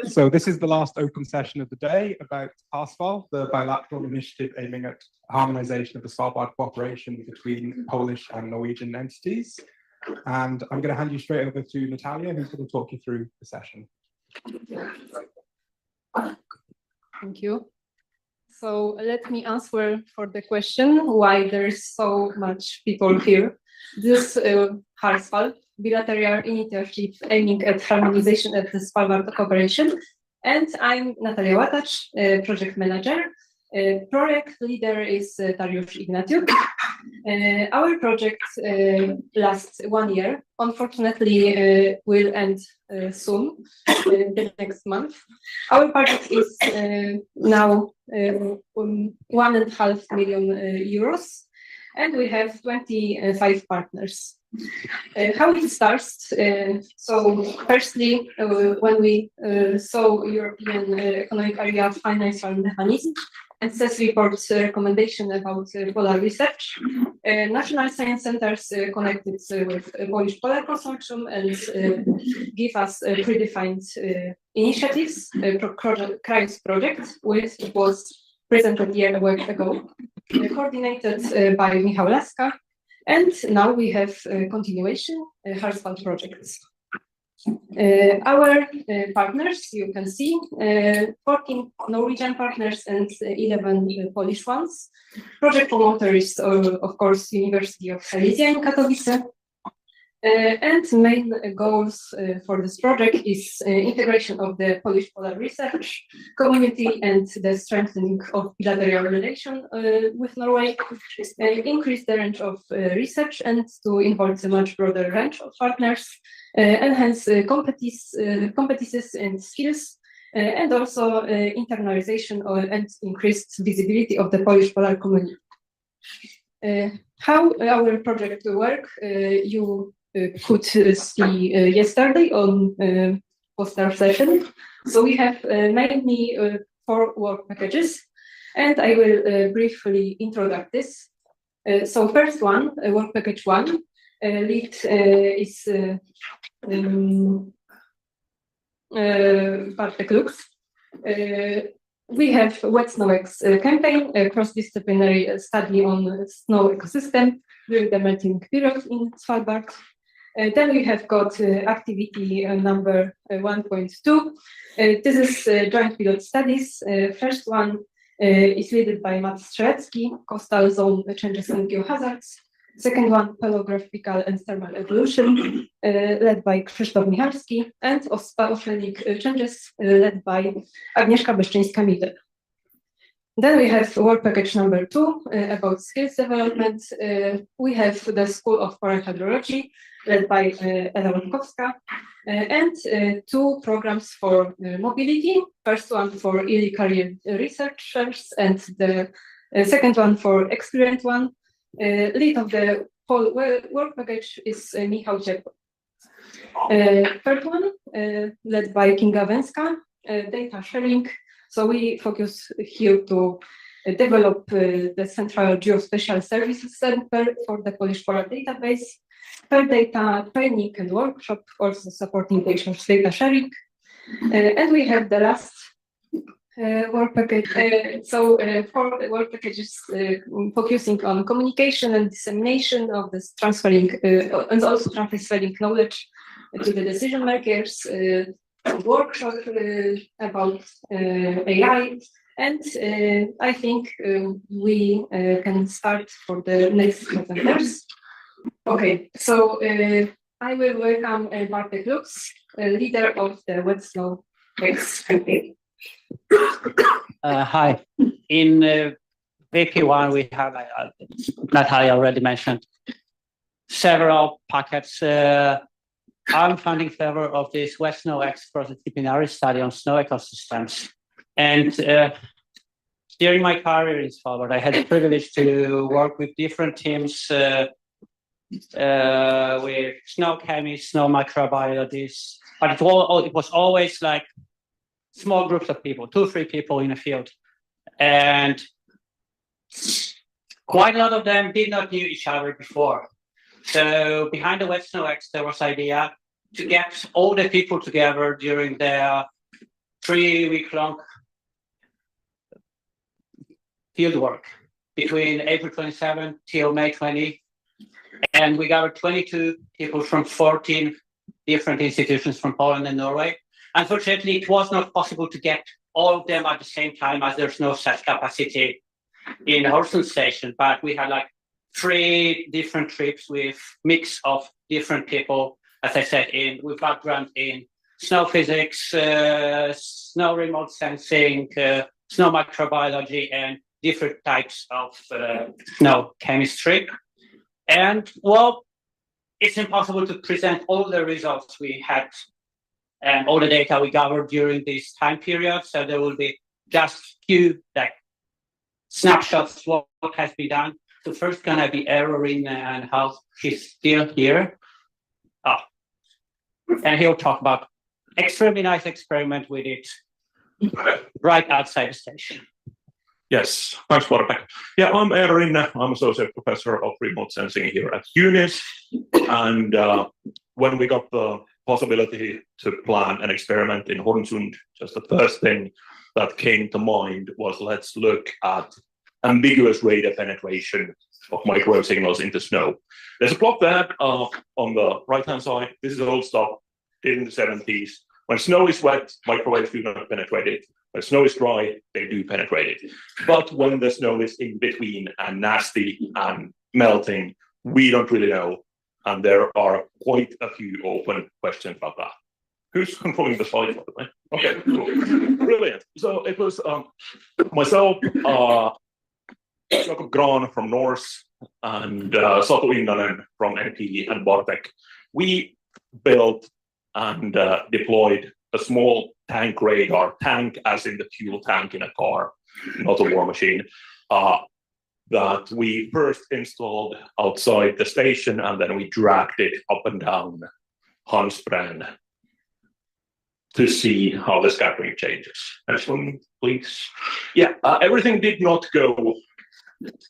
So this is the last open session of the day about HarSval, the bilateral initiative aiming at harmonization of the Svalbard cooperation between Polish and Norwegian entities. And I'm going to hand you straight over to Natalia, who's going to talk you through the session. Thank you. So let me answer for the question why there's so much people here. This HarSval, bilateral initiative aiming at harmonization of the Svalbard cooperation. And I'm Natalia Łatacz, project manager. Project leader is Dariusz Ignatiuk. Our project lasts 1 year. Unfortunately, will end soon, the next month. Our project is now 1.5 million euros, and we have 25 partners. How it starts? So firstly, when we saw European Economic Area Financial Mechanism and CES report's recommendation about polar research, national science centers connected with Polish Polar Consortium and give us predefined initiatives, Cris project, which was presented a year ago, coordinated by Michał Laska. And now we have continuation, HarSval projects. Our partners, you can see, 14 Norwegian partners and 11 Polish ones. Project promoter is, of course, University of Silesia in Katowice. And main goals for this project is integration of the Polish polar research community and the strengthening of bilateral relation with Norway, increase the range of research and to involve a much broader range of partners, enhance competencies and skills, and also internalization and increased visibility of the Polish polar community. How our project work, you could see yesterday on poster session. So we have mainly 4 work packages, and I will briefly introduce this. So first one, work package 1, lead is Bartek Luks. We have Wet Snow X campaign, a cross-disciplinary study on snow ecosystem during the melting period in Svalbard. Then we have got activity number 1.2. This is joint pilot studies. First one is led by Matt Strzelecki, coastal zone changes and geohazards. Second one, paleographical and thermal evolution, led by Krzysztof Michalski, and oceanic changes, led by Agnieszka Beszczynska-Moller. Then we have work package number 2 about skills development. We have the School of Polar Hydrology, led by Ela Łepkowska, and 2 programs for mobility. First one for early career researchers, and the second one for experienced one. Lead of the whole work package is Michał Laska. Third one, led by Kinga Węzka, data sharing. So we focus here to develop the Central Geospatial Services Center for the Polish Polar Database, per data training and workshop, also supporting data sharing. And we have the last work package. 4 work packages focusing on communication and dissemination of this transferring and also transferring knowledge to the decision makers. Workshop about AI, and I think we can start for the next presenters. Okay, so I will welcome Bartek Luks, leader of the Wet Snow X campaign. Hi. In VP1, we have, Natalia already mentioned, several packets. I'm founding favor of this Wet Snow X cross-disciplinary study on snow ecosystems. And during my career in Svalbard, I had the privilege to work with different teams, with snow chemists, snow microbiologists, but it was always like small groups of people, 2-3 people in a field. And quite a lot of them did not know each other before. So behind the Wet Snow X, there was idea to get all the people together during their 3-week-long field work between April 27 till May 20. And we gathered 22 people from 14 different institutions from Poland and Norway. Unfortunately, it was not possible to get all of them at the same time, as there's no such capacity in HarSval station, but we had like 3 different trips with mix of different people, as I said, with background in snow physics, snow remote sensing, snow microbiology, and different types of snow chemistry. And well, it's impossible to present all the results we had and all the data we gathered during this time period. So there will be just few like snapshots what has been done. So first gonna be Eero Rinne, and how he's still here. And he'll talk about extremely nice experiment with it right outside the station. Yes, thanks, Bartek. Yeah, I'm Eero Rinne. I'm Associate Professor of Remote Sensing here at UNIS. And when we got the possibility to plan an experiment in Hornsund, just the first thing that came to mind was, let's look at ambiguous radar penetration of microwave signals into snow. There's a plot there on the right-hand side. This is old stuff in the 70s. When snow is wet, microwaves do not penetrate it. When snow is dry, they do penetrate it. But when the snow is in between and nasty and melting, we don't really know. And there are quite a few open questions about that. Who's controlling the slide? Okay, cool. Brilliant. So it was myself, Jakob Gran from Norse, and Satu Innanen from NP, and Bartek. We built and deployed a small tank radar, tank as in the fuel tank in a car, not a war machine, that we first installed outside the station, and then we dragged it up and down Hansbrand to see how the scattering changes. Next one, please. Yeah, everything did not go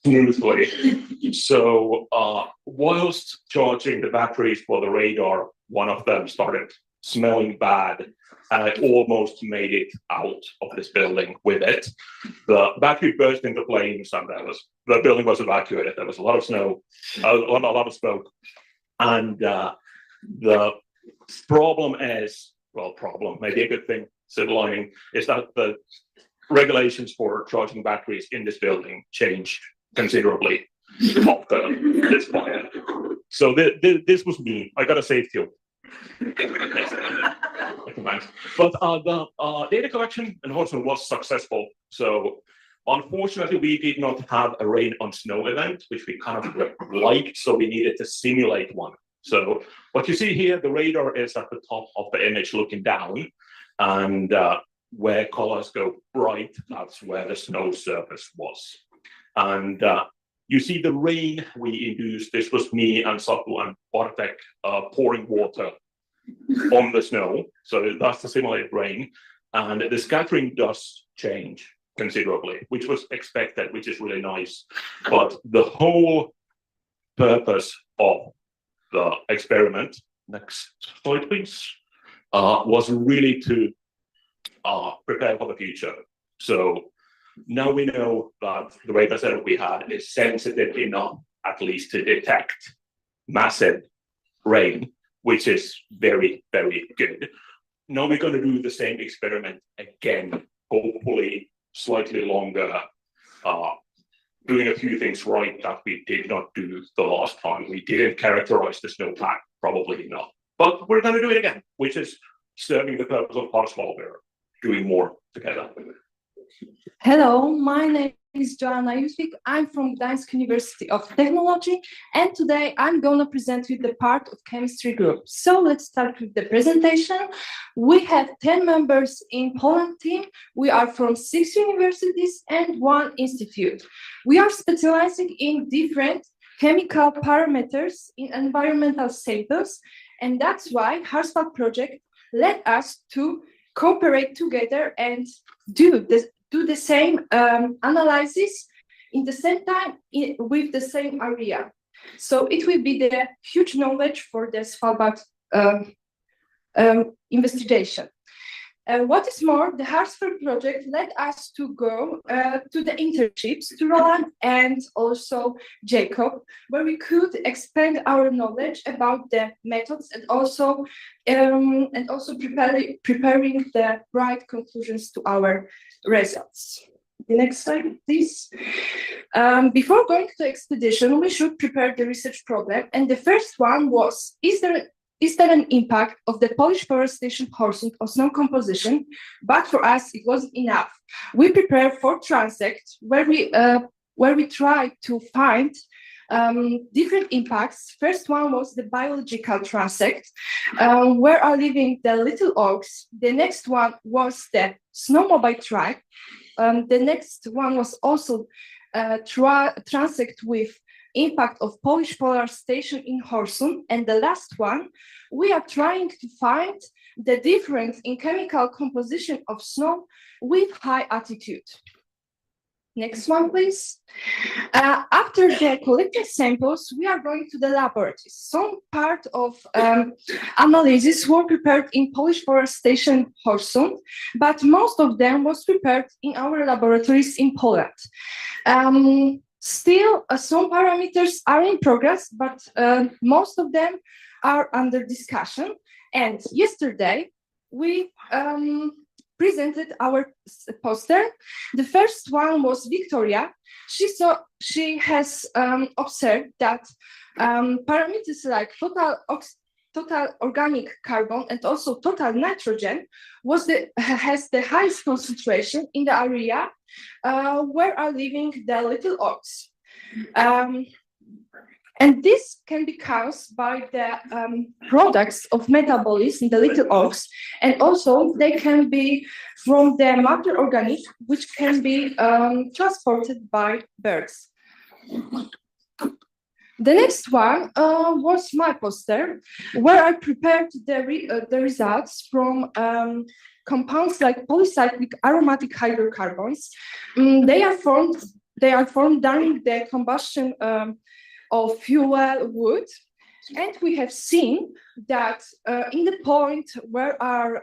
smoothly. So whilst charging the batteries for the radar, one of them started smelling bad, and I almost made it out of this building with it. The battery burst into flames, and the building was evacuated. There was a lot of snow, a lot of smoke, and the problem is, well, problem, maybe a good thing, silver lining, is that the regulations for charging batteries in this building changed considerably after this fire. So this was me. I got a safety tube. But the data collection in HarSval was successful. So unfortunately, we did not have a rain on snow event, which we kind of liked. So we needed to simulate one. So what you see here, the radar is at the top of the image looking down, and where colors go bright, that's where the snow surface was. And you see the rain we induced. This was me and Satu and Bartek pouring water on the snow. So that's the simulated rain. And the scattering does change considerably, which was expected, which is really nice. But the whole purpose of the experiment, next slide please, was really to prepare for the future. So now we know that the radar setup we had is sensitive enough, at least, to detect massive rain, which is very, very good. Now we're going to do the same experiment again, hopefully slightly longer, doing a few things right that we did not do the last time. We didn't characterize the snowpack, probably not. But we're going to do it again, which is serving the purpose of HarSval. We're doing more together. Hello, my name is Joanna Jozwik. I'm from Gdańsk University of Technology, and today I'm going to present you the part of chemistry group. So let's start with the presentation. We have 10 members in Poland team. We are from 6 universities and 1 institute. We are specializing in different chemical parameters in environmental samples, and that's why HarSval project led us to cooperate together and do the same analysis in the same time with the same area. So it will be the huge knowledge for the Svalbard investigation. What is more, the HarSval project led us to go to the internships to Roland and also Jacob, where we could expand our knowledge about the methods and also preparing the right conclusions to our results. The next slide, please. Before going to the expedition, we should prepare the research problem. And the first one was, is there an impact of the Polish power station HarSval on snow composition? But for us, it wasn't enough. We prepared 4 transects where we tried to find different impacts. First one was the biological transect, where are living the little oaks. The next one was the snowmobile track. The next one was also transect with impact of Polish polar station in HarSval. And the last one, we are trying to find the difference in chemical composition of snow with high altitude. Next one, please. After the collecting samples, we are going to the laboratories. Some part of analysis were prepared in Polish power station HarSval, but most of them was prepared in our laboratories in Poland. Still, some parameters are in progress, but most of them are under discussion. And yesterday, we presented our poster. The first one was Victoria. She has observed that parameters like total organic carbon and also total nitrogen has the highest concentration in the area where are living the little oaks. And this can be caused by the products of metabolism in the little oaks, and also they can be from the matter organic, which can be transported by birds. The next one was my poster, where I prepared the results from compounds like polycyclic aromatic hydrocarbons. They are formed during the combustion of fuel wood, and we have seen that in the point where are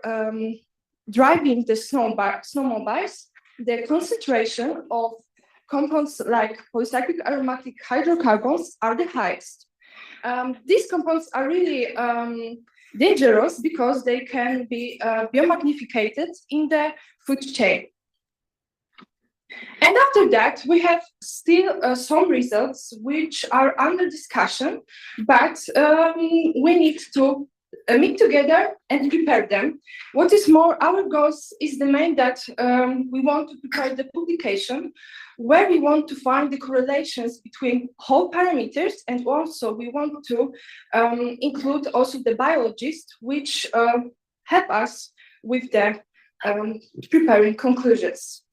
driving the snowmobiles, the concentration of compounds like polycyclic aromatic hydrocarbons are the highest. These compounds are really dangerous because they can be biomagnificated in the food chain. And after that, we have still some results which are under discussion, but we need to meet together and prepare them. What is more, our goal is the main that we want to prepare the publication, where we want to find the correlations between whole parameters, and also we want to include also the biologists, which help us with the preparing conclusions.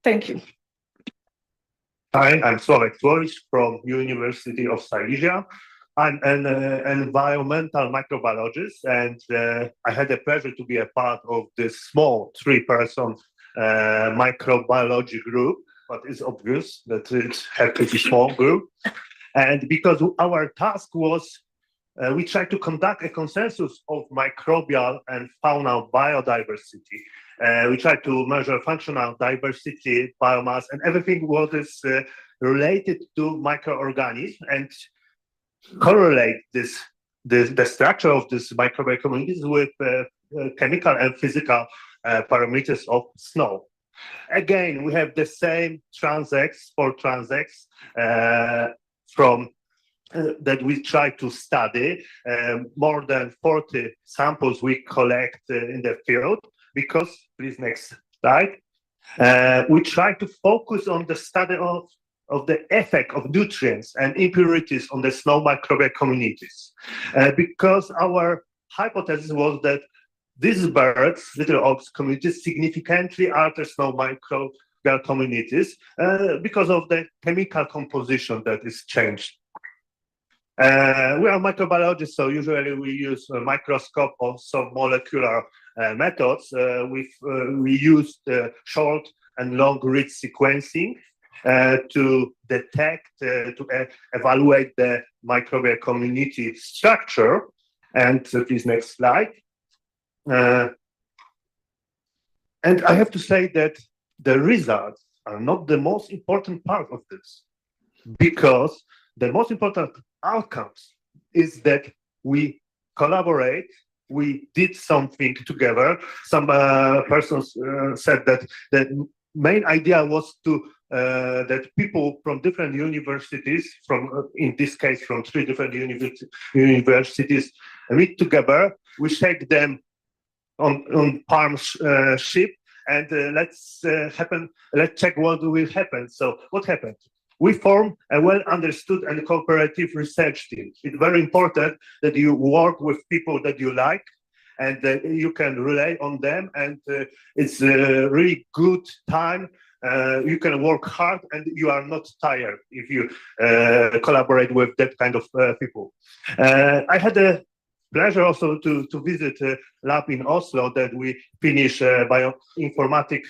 Thank you. Hi, I'm Sławek Sułowicz from University of Silesia. I'm an environmental microbiologist, and I had the pleasure to be a part of this small 3-person microbiology group, but it's obvious that it's a pretty small group. And because our task was, we tried to conduct a consensus of microbial and faunal biodiversity. We tried to measure functional diversity, biomass, and everything what is related to microorganisms, and correlate the structure of this microbial communities with chemical and physical parameters of snow. Again, we have the same transects, 4 transects from that we try to study. More than 40 samples we collect in the field, because, please next slide, we try to focus on the study of the effect of nutrients and impurities on the snow microbial communities. Because our hypothesis was that these birds, little oaks communities, significantly alter snow microbial communities because of the chemical composition that is changed. We are microbiologists, so usually we use a microscope or some molecular methods. We use short and long read sequencing to detect, to evaluate the microbial community structure. And please next slide. And I have to say that the results are not the most important part of this, because the most important outcomes is that we collaborate, we did something together. Some persons said that the main idea was to that people from different universities, in this case from 3 different universities, meet together. We shake them on partnership, and let's check what will happen. So what happened? We form a well-understood and cooperative research team. It's very important that you work with people that you like and you can rely on them, and it's a really good time. You can work hard and you are not tired if you collaborate with that kind of people. I had a pleasure also to visit a lab in Oslo that we finished bioinformatic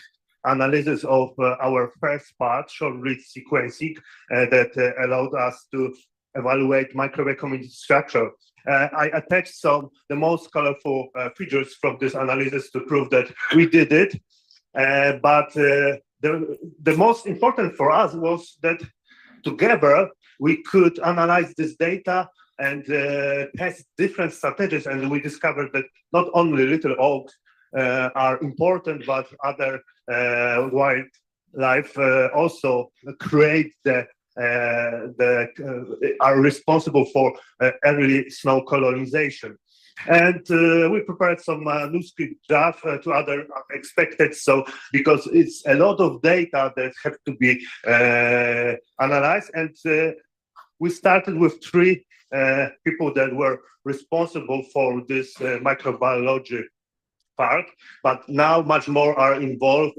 analysis of our first part, short-read sequencing, that allowed us to evaluate microbial community structure. I attached the most colorful figures from this analysis to prove that we did it. But the most important for us was that together we could analyze this data and test different strategies, and we discovered that not only little oaks are important, but other wildlife also create are responsible for early snow colonization. And we prepared some manuscript draft to other expected, so because it's a lot of data that have to be analyzed, and we started with 3 people that were responsible for this microbiology part, but now much more are involved,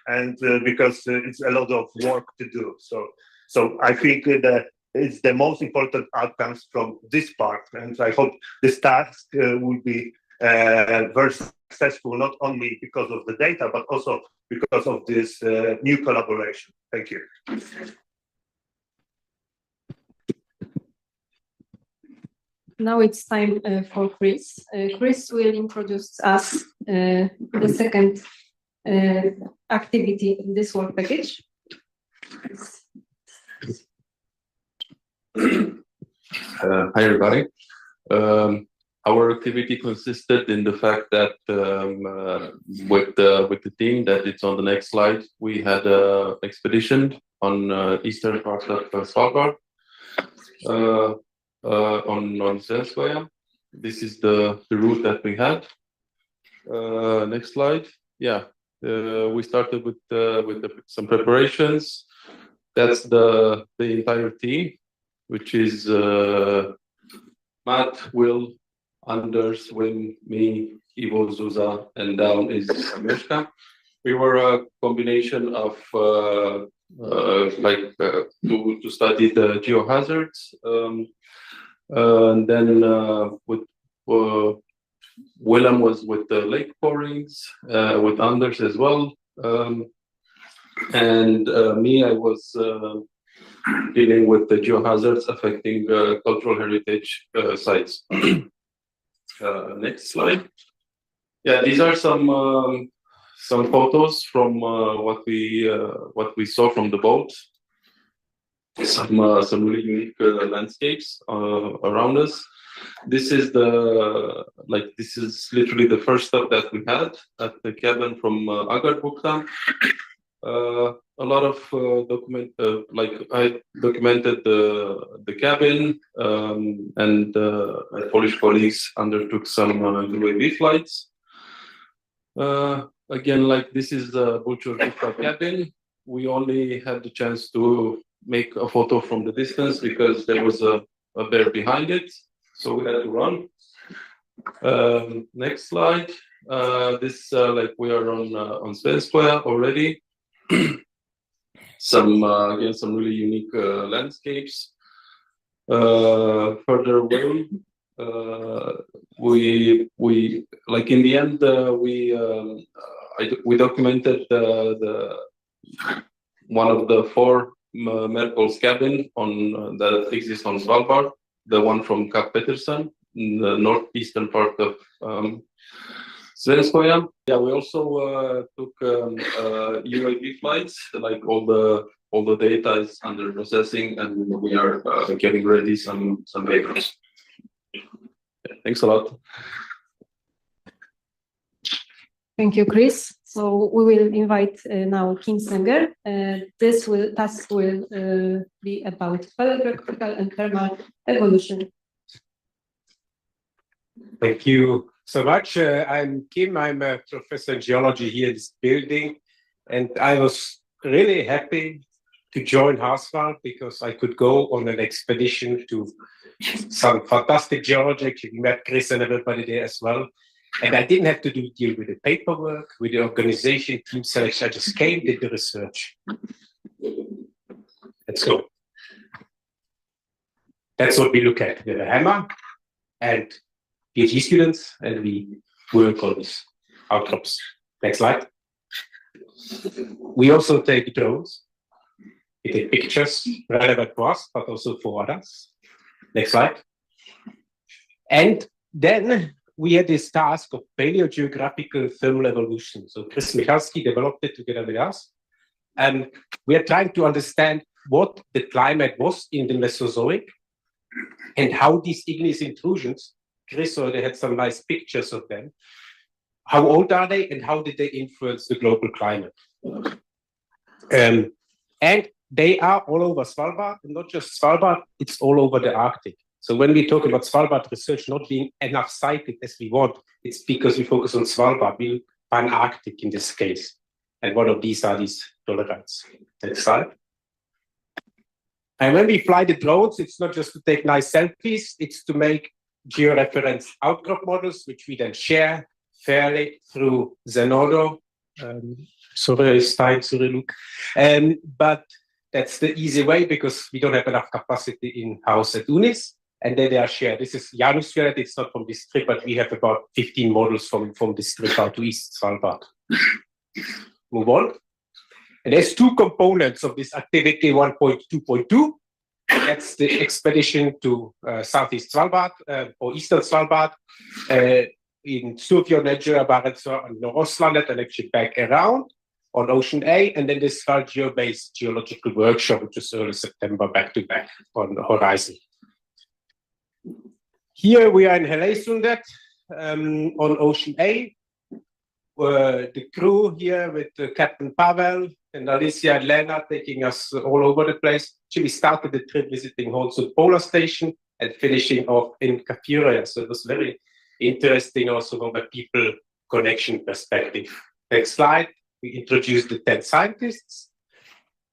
and because it's a lot of work to do. So I think that it's the most important outcomes from this part, and I hope this task will be very successful, not only because of the data, but also because of this new collaboration. Thank you. Now it's time for Cris. Cris will introduce us the second activity in this work package. Hi everybody. Our activity consisted in the fact that with the team that it's on the next slide, we had an expedition on eastern part of Svalbard on Senswaya. This is the route that we had. Next slide. Yeah, we started with some preparations. That's the entire team, which is Matt, Will, Anders, Wim, me, Ivo, Zuza, and down is Agnieszka. We were a combination of to study the geohazards, and then with Willem was with the lake borings, with Anders as well, and me, I was dealing with the geohazards affecting cultural heritage sites. Next slide. Yeah, these are some photos from what we saw from the boat. Some really unique landscapes around us. This is literally the first step that we had at the cabin from Agarbukta. A lot of I documented the cabin, and my Polish colleagues undertook some UAV flights. Again, this is the Bulchur-Gupta cabin. We only had the chance to make a photo from the distance because there was a bear behind it, so we had to run. Next slide. This we are on Svenskoja already. Some really unique landscapes. Further away, we in the end we documented the one of the 4 Merkel's cabin that exists on Svalbard, the one from Cap Petersen in the northeastern part of Svenskoja. Yeah, we also took UAV flights. Like all the data is under processing, and we are getting ready some papers. Thanks a lot. Thank you, Cris. So we will invite now King Senger. This task will be about paleographical and thermal evolution. Thank you so much. I'm Kim. I'm a professor in geology here in this building, and I was really happy to join HarSval because I could go on an expedition to some fantastic geology. We met Cris and everybody there as well. And I didn't have to deal with the paperwork, with the organization, team selection. I just came, did the research. Let's go. That's what we look at. We have a hammer and PhD students, and we work on these outcrops. Next slide. We also take drones. We take pictures relevant for us, but also for others. Next slide. And then we had this task of paleogeographical thermal evolution. So Cris Michalski developed it together with us. And we are trying to understand what the climate was in the Mesozoic and how these igneous intrusions, Cris already had some nice pictures of them. How old are they and how did they influence the global climate? And they are all over Svalbard, and not just Svalbard, it's all over the Arctic. So when we talk about Svalbard research not being enough cited as we want, it's because we focus on Svalbard, we pan-Arctic in this case. And one of these are these dolerites. Next slide. And when we fly the drones, it's not just to take nice selfies, it's to make georeference outcrop models, which we then share fairly through Zenodo. Sorry, Stein, sorry, Luke. But that's the easy way because we don't have enough capacity in-house at UNIS. And then they are shared. This is Janusfjord, it's not from this trip, but we have about 15 models from this trip out to East Svalbard. Move on. And there's two components of this activity 1.2.2. That's the expedition to Southeast Svalbard or Eastern Svalbard in Storfjord, Nigeria, Barentshav, and Norroslandet, and actually back around on Ocean A. And then this Svalgeo-based geological workshop, which is early September, back to back on the horizon. Here we are in Hellesundet on Ocean A. The crew here with Captain Pavel and Alicia and Lena taking us all over the place. Actually, started the trip visiting also Polar Station and finishing off in Kafuria. So it was very interesting also from a people connection perspective. Next slide. We introduced the 10 scientists.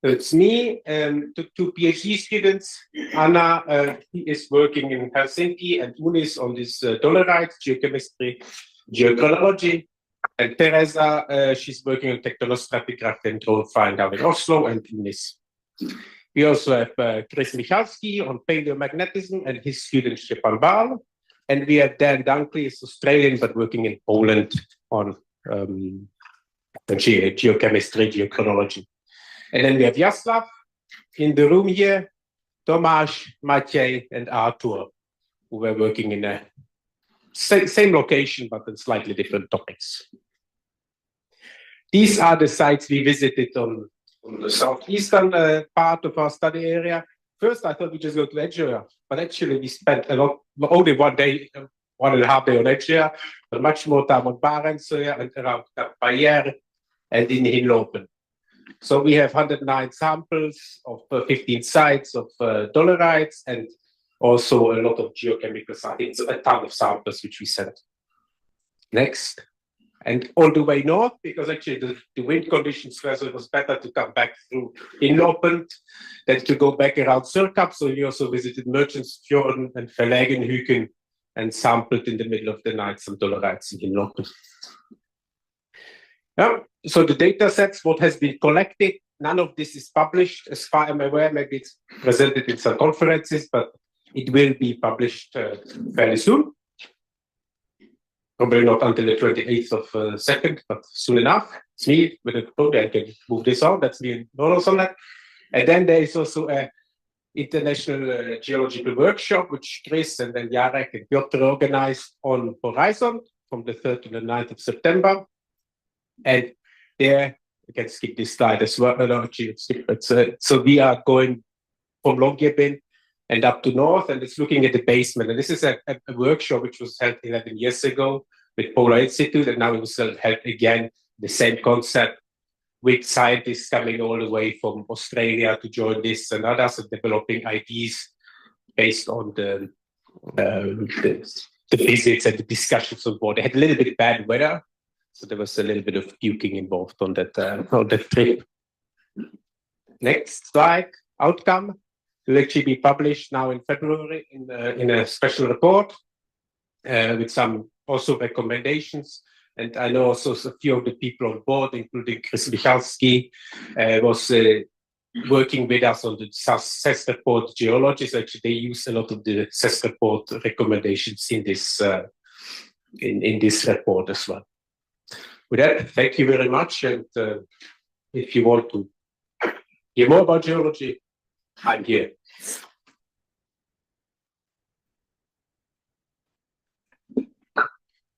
It's me and two PhD students. Anna, he is working in Helsinki and Unis on this dolerites, geochemistry, geochronology. And Teresa, she's working on tectonostratigraphy and drone flying down in Oslo and Unis. We also have Cris Michalski on paleomagnetism and his student Stepan Baal. And we have Dan Dunkley, is Australian, but working in Poland on geochemistry, geochronology. And then we have Jaslav in the room here, Tomasz, Maciej, and Artur, who were working in a same location, but on slightly different topics. These are the sites we visited on the southeastern part of our study area. First, I thought we just go to Edgea, but actually we spent only 1 day, 1.5 days on Edgea, but much more time on Barentshav and around Bayer and in Hinlopen. So we have 109 samples of 15 sites of dolerites and also a lot of geochemical sites, a ton of samples which we sent. Next. And all the way north, because actually the wind conditions were, so it was better to come back through Hinlopen than to go back around Sørkapp. So we also visited Merchants-Fjorden and Verlegenhüken and sampled in the middle of the night some dolerites in Hinlopen. Yeah. So the data sets, what has been collected, none of this is published as far as I'm aware. Maybe it's presented in some conferences, but it will be published fairly soon. Probably not until the 28th of 2nd, but soon enough. It's me with a code. I can move this on. That's me and Noros on that. And then there is also an international geological workshop, which Cris and then Jarek and Piotr organized on Horizon from the 3rd to the 9th of September. And there, you can skip this slide as well. No, actually, skip it. So we are going from Longyearbyen and up to north, and it's looking at the basement. And this is a workshop which was held 11 years ago with Polar Institute, and now it was held again, the same concept, with scientists coming all the way from Australia to join this, and others are developing ideas based on the visits and the discussions on board. They had a little bit bad weather, so there was a little bit of puking involved on that trip. Next slide, outcome will actually be published now in February in a special report with some also recommendations. And I know also a few of the people on board, including Chris Michalski, was working with us on the CES report geologists. Actually, they use a lot of the CES report recommendations in this in this report as well. With that, thank you very much. And if you want to hear more about geology, I'm here.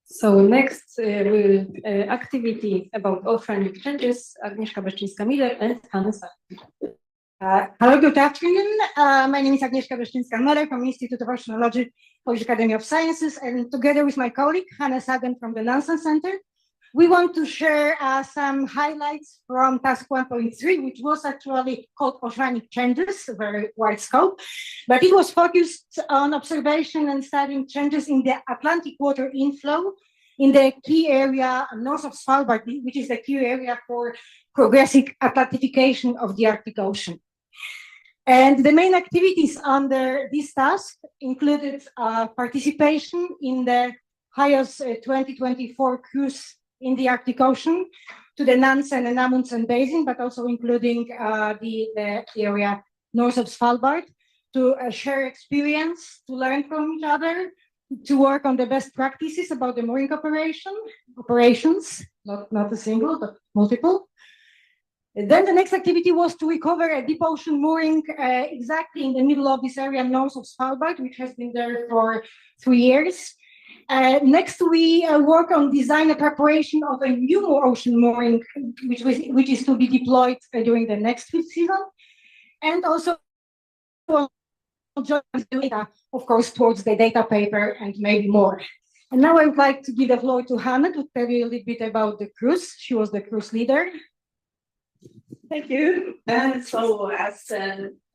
So next will activity about oceanic changes, Agnieszka Beszczynska-Moller and Hanne. Hello, good afternoon. My name is Agnieszka Beszczynska-Moller from Institute of Oceanology, Polish Academy of Sciences, and together with my colleague, Hanne Sagen from the Nansen Center, we want to share some highlights from task 1.3, which was actually called Oceanic Changes, a very wide scope, but it was focused on observation and studying changes in the Atlantic water inflow in the key area north of Svalbard, which is the key area for progressive Atlantification of the Arctic Ocean. And the main activities under this task included participation in the HIOS 2024 cruise in the Arctic Ocean to the Nansen and Amundsen Basin, but also including the area north of Svalbard, to share experience, to learn from each other, to work on the best practices about the mooring operations, not a single, but multiple. Then the next activity was to recover a deep ocean mooring exactly in the middle of this area north of Svalbard, which has been there for 3 years. Next, we work on design and preparation of a new ocean mooring, which is to be deployed during the next fifth season, and also data, of course, towards the data paper and maybe more. And now I would like to give the floor to Hanne to tell you a little bit about the cruise. She was the cruise leader. Thank you. So as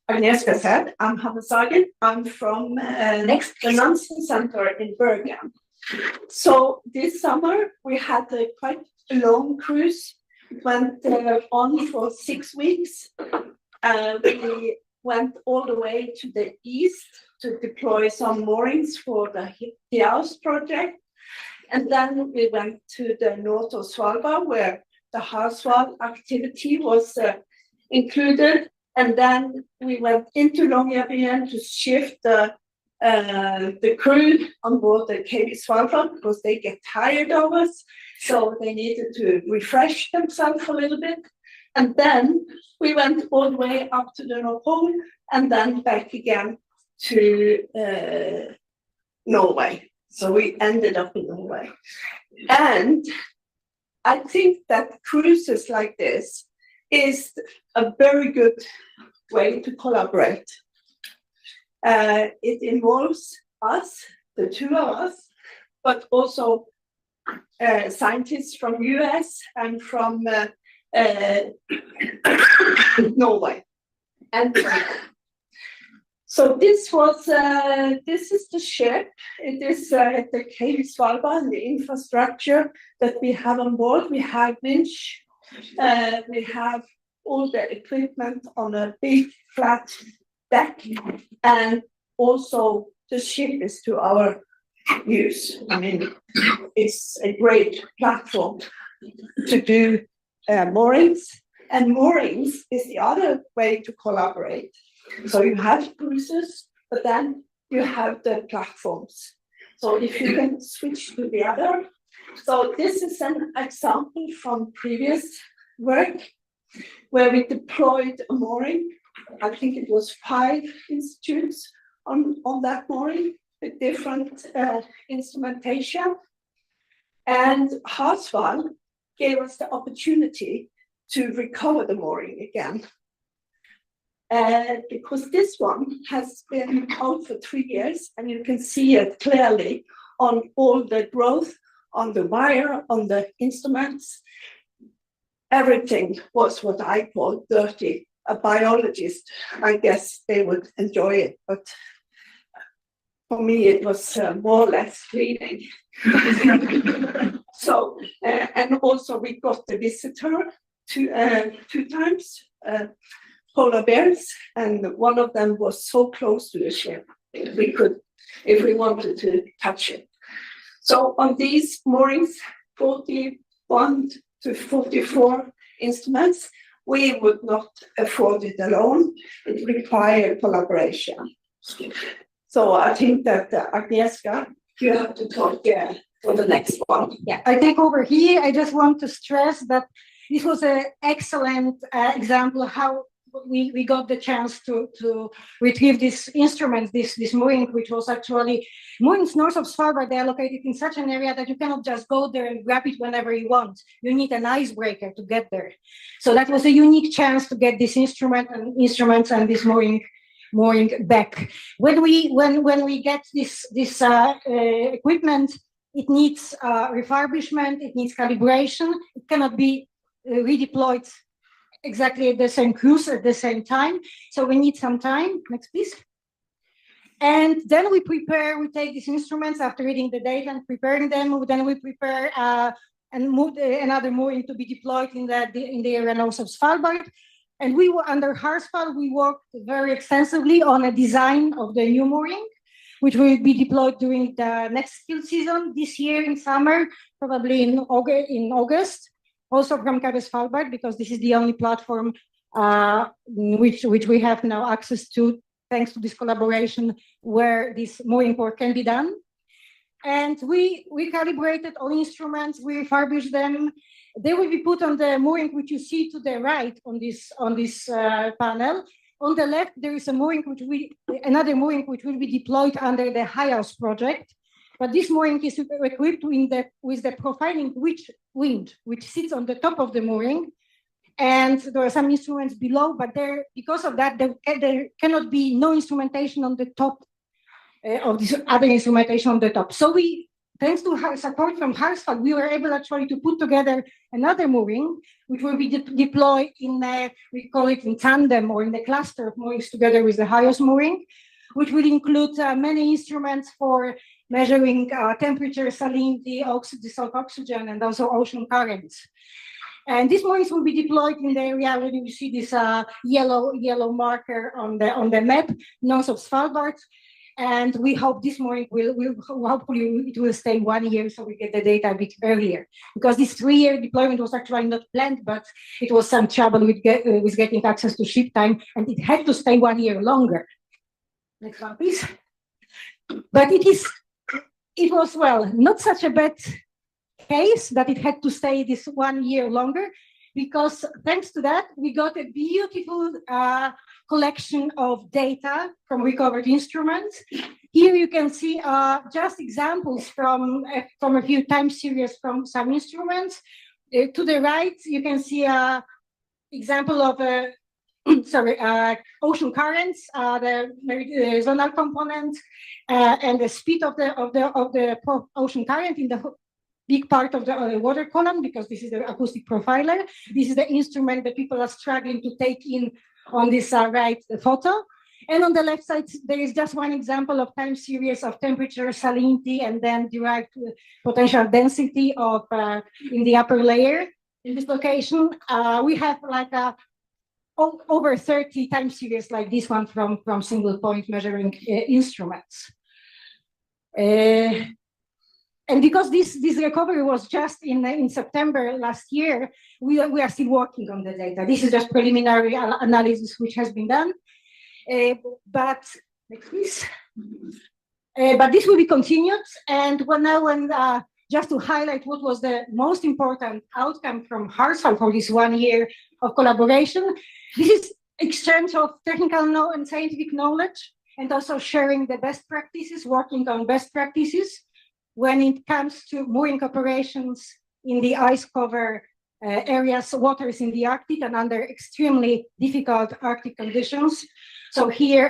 Agnieszka said, I'm Hanne Sagen. I'm from the Nansen Center in Bergen. So this summer we had quite a long cruise. It went on for 6 weeks. We went all the way to the east to deploy some moorings for the HIOS project. And then we went to the north of Svalbard, where the HarSval activity was included. And then we went into Longyearbyen to shift the crew on board the KV Svalbard because they get tired of us. So they needed to refresh themselves a little bit. And then we went all the way up to the North Pole and then back again to Norway. So we ended up in Norway. And I think that cruises like this is a very good way to collaborate. It involves us, the two of us, but also scientists from US and from Norway. And so this is the ship. It is the KV Svalbard, the infrastructure that we have on board. We have winch. We have all the equipment on a big flat deck, and also the ship is to our use. I mean, it's a great platform to do moorings, and moorings is the other way to collaborate. So you have cruises, but then you have the platforms. So if you can switch to the other. So this is an example from previous work where we deployed a mooring. I think it was 5 institutes on that mooring with different instrumentation. And HarSval gave us the opportunity to recover the mooring again. Because this one has been out for 3 years, and you can see it clearly on all the growth, on the wire, on the instruments. Everything was what I call dirty. A biologist, I guess they would enjoy it, but for me it was more or less cleaning. So, and also we got the visitor two times, polar bears, and one of them was so close to the ship we could, if we wanted to touch it. So on these moorings, 41 to 44 instruments, we would not afford it alone. It required collaboration. So I think that Agnieszka, you have to talk for the next one. Yeah, I take over here. I just want to stress that this was an excellent example of how we got the chance to retrieve these instruments, this mooring, which was actually moorings north of Svalbard. They are located in such an area that you cannot just go there and grab it whenever you want. You need an icebreaker to get there. So that was a unique chance to get this instruments and this mooring back. When we get this equipment, it needs refurbishment, it needs calibration. It cannot be redeployed exactly at the same cruise at the same time. So we need some time. Next, please. And then we take these instruments after reading the data and preparing them. Then we prepare and move another mooring to be deployed in the area north of Svalbard. And we were under HarSval, we worked very extensively on a design of the new mooring, which will be deployed during the next skill season this year in summer, probably in August. Also from Svalbard, because this is the only platform which we have now access to, thanks to this collaboration, where this mooring work can be done. And we calibrated all instruments, we refurbished them. They will be put on the mooring which you see to the right on this panel. On the left, there is another mooring which will be deployed under the HarSval project. But this mooring is equipped with the profiling wind, which sits on the top of the mooring. And there are some instruments below, but because of that, there cannot be no instrumentation on the top of this other instrumentation on the top. So thanks to support from HarSval, we were able actually to put together another mooring, which will be deployed we call it in tandem or in the cluster of moorings together with the HarSval mooring, which will include many instruments for measuring temperature, salinity, dissolved oxygen, and also ocean currents. And these moorings will be deployed in the area where you see this yellow marker on the map, north of Svalbard. And we hope this mooring hopefully it will stay 1 year, so we get the data a bit earlier. Because this 3-year deployment was actually not planned, but it was some trouble with getting access to ship time, and it had to stay 1 year longer. Next one, please. But it was, well, not such a bad case that it had to stay this 1 year longer, because thanks to that, we got a beautiful collection of data from recovered instruments. Here you can see just examples from a few time series from some instruments. To the right, you can see an example of ocean currents, the zonal component, and the speed of the ocean current in the big part of the water column, because this is the acoustic profiler. This is the instrument that people are struggling to take in on this right photo. And on the left side, there is just one example of time series of temperature, salinity, and then derived potential density of in the upper layer. In this location, we have like over 30 time series like this one from single point measuring instruments. And because this recovery was just in September last year, we are still working on the data. This is just preliminary analysis which has been done. But next, please. But this will be continued. And just to highlight what was the most important outcome from HarSval for this 1 year of collaboration, this is exchange of technical and scientific knowledge, and also sharing the best practices, working on best practices. when it comes to mooring operations in the ice cover areas, waters in the Arctic and under extremely difficult Arctic conditions. So here,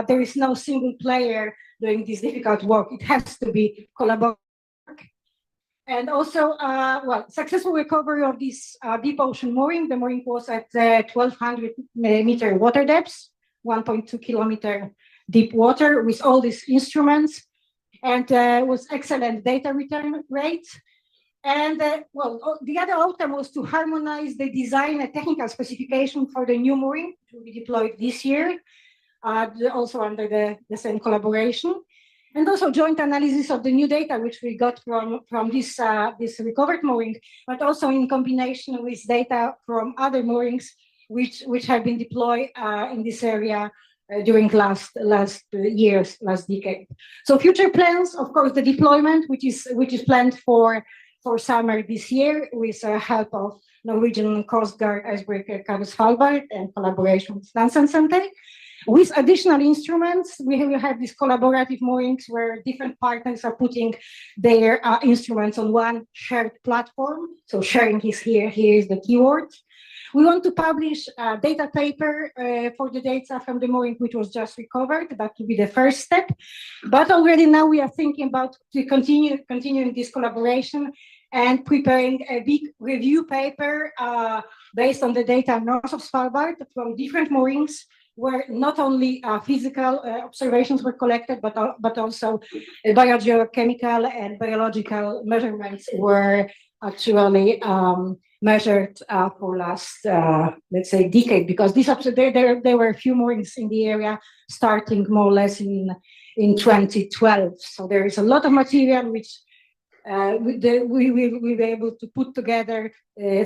there is no single player doing this difficult work. It has to be collaborative. And also, successful recovery of this deep ocean mooring. The mooring was at 1,200 meter water depth, 1.2 kilometer deep water with all these instruments, and was excellent data return rate. And the other outcome was to harmonize the design and technical specification for the new mooring to be deployed this year, also under the same collaboration. And also joint analysis of the new data, which we got from this recovered mooring, but also in combination with data from other moorings, which have been deployed in this area during last decade. So future plans, of course, the deployment, which is planned for summer this year with help of Norwegian Coast Guard icebreaker HarSval and collaboration with Nansen Center. With additional instruments, we will have these collaborative moorings where different partners are putting their instruments on one shared platform. So sharing is here is the keyword. We want to publish a data paper for the data from the mooring, which was just recovered. That will be the first step. But already now we are thinking about continuing this collaboration and preparing a big review paper based on the data north of Svalbard from different moorings, where not only physical observations were collected, but also biogeochemical and biological measurements were actually measured for last, let's say, decade, because there were a few moorings in the area starting more or less in 2012. So there is a lot of material which we will be able to put together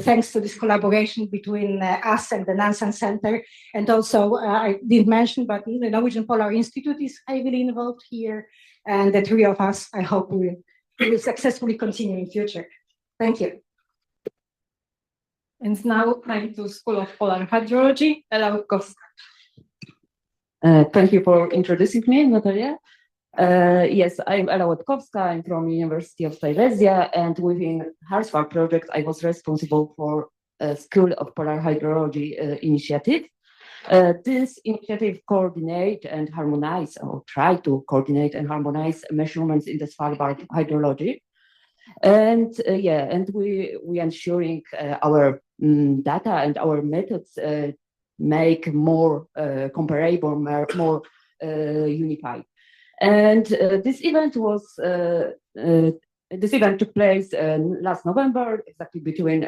thanks to this collaboration between us and the Nansen Center. And also, I didn't mention, but the Norwegian Polar Institute is heavily involved here. And the three of us, I hope we will successfully continue in future. Thank you. And now time to School of Polar Hydrology, Ela Łepkowska. Thank you for introducing me, Natalia. Yes, I'm Ela Łepkowska. I'm from University of Silesia, and within HarSval project, I was responsible for School of Polar Hydrology initiative. This initiative coordinate and harmonize, or try to coordinate and harmonize measurements in the Svalbard hydrology. And we ensuring our data and our methods make more comparable, more unified. And this event took place last November, exactly between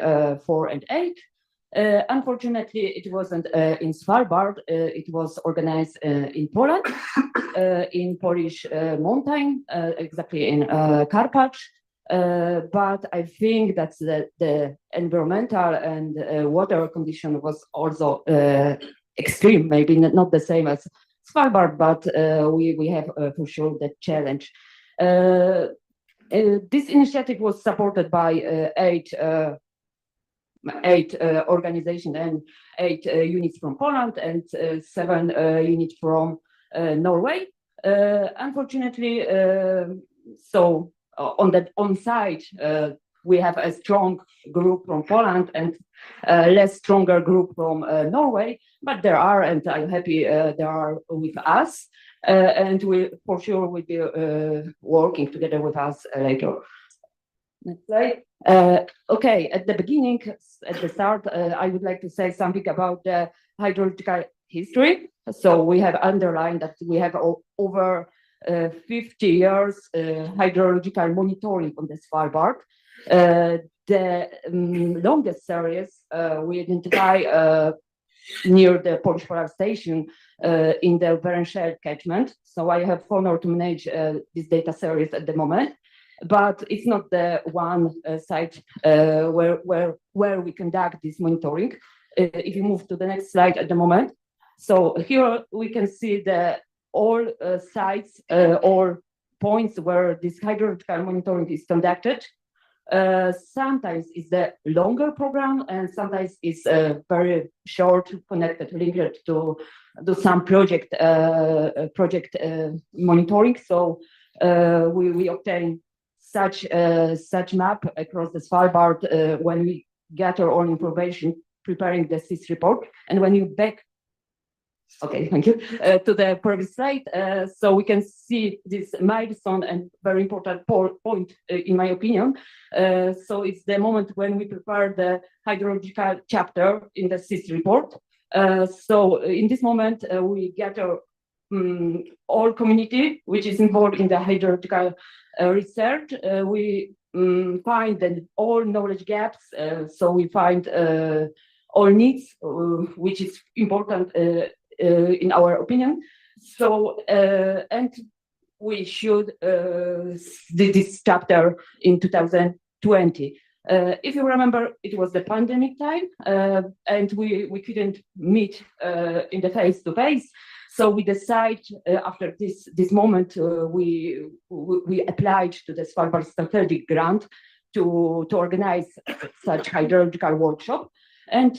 4 and 8. Unfortunately, it wasn't in Svalbard. It was organized in Poland, in Polish mountain, exactly in Karpacz. But I think that the environmental and water condition was also extreme, maybe not the same as Svalbard, but we have for sure that challenge. This initiative was supported by eight organizations and 8 units from Poland and 7 units from Norway. Unfortunately, so on site, we have a strong group from Poland and less stronger group from Norway, but there are, and I'm happy they are with us, and we for sure will be working together with us later. Next slide. Okay, at the start, I would like to say something about the hydrological history. So we have underlined that we have over 50 years hydrological monitoring on the Svalbard. The longest series we identify near the Polish Polar Station in the Węzeł catchment. So I have honor to manage this data series at the moment, but it's not the one site where we conduct this monitoring. If you move to the next slide at the moment. So here we can see all sites or points where this hydrological monitoring is conducted. Sometimes it's the longer program, and sometimes it's very short, linked to some project monitoring. So we obtain such map across the Svalbard when we gather all information preparing the CIS report. And when you back, okay, thank you, to the previous slide, so we can see this milestone and very important point, in my opinion. So it's the moment when we prepare the hydrological chapter in the CIS report. So in this moment, we gather all community which is involved in the hydrological research. We find that all knowledge gaps, so we find all needs, which is important in our opinion. So, and we should this chapter in 2020. If you remember, it was the pandemic time, and we couldn't meet in the face-to-face. So we decide after this moment, we applied to the Svalbard Strategic Grant to organize such hydrological workshop, and